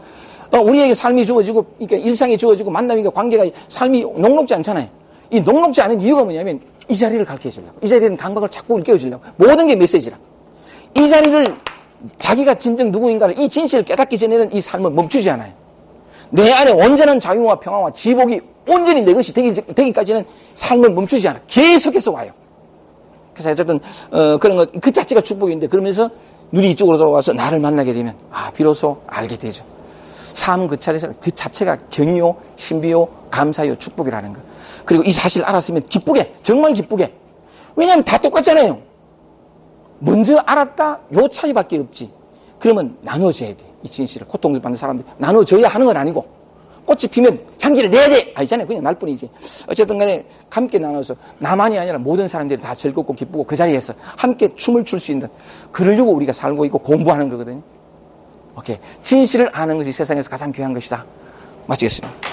우리에게 삶이 주어지고, 그러니까 일상이 주어지고, 만남이고, 관계가, 삶이 녹록지 않잖아요. 이 녹록지 않은 이유가 뭐냐면, 이 자리를 가르쳐 주려고. 이 자리에 대한 감각을 자꾸 일깨워 주려고. 모든 게 메시지라. 이 자리를, 자기가 진정 누구인가를, 이 진실을 깨닫기 전에는 이 삶은 멈추지 않아요. 내 안에 온전한 자유와 평화와 지복이 온전히 내 것이 되기까지는 삶은 멈추지 않아. 계속해서 와요. 그래서 어쨌든, 그런 것, 그 자체가 축복인데, 그러면서 눈이 이쪽으로 돌아와서 나를 만나게 되면, 비로소 알게 되죠. 삶 그 자체가 경이요, 신비요, 감사요, 축복이라는 거. 그리고 이 사실을 알았으면 기쁘게, 정말 기쁘게. 왜냐하면 다 똑같잖아요. 먼저 알았다, 요 차이밖에 없지. 그러면 나눠줘야 돼. 이 진실을. 고통을 받는 사람들 나눠줘야 하는 건 아니고, 꽃이 피면 향기를 내야 돼! 아니잖아요. 그냥 날 뿐이지. 어쨌든 간에 함께 나눠서 나만이 아니라 모든 사람들이 다 즐겁고 기쁘고 그 자리에서 함께 춤을 출 수 있는, 그러려고 우리가 살고 있고 공부하는 거거든요. 오케이. 진실을 아는 것이 세상에서 가장 귀한 것이다. 마치겠습니다.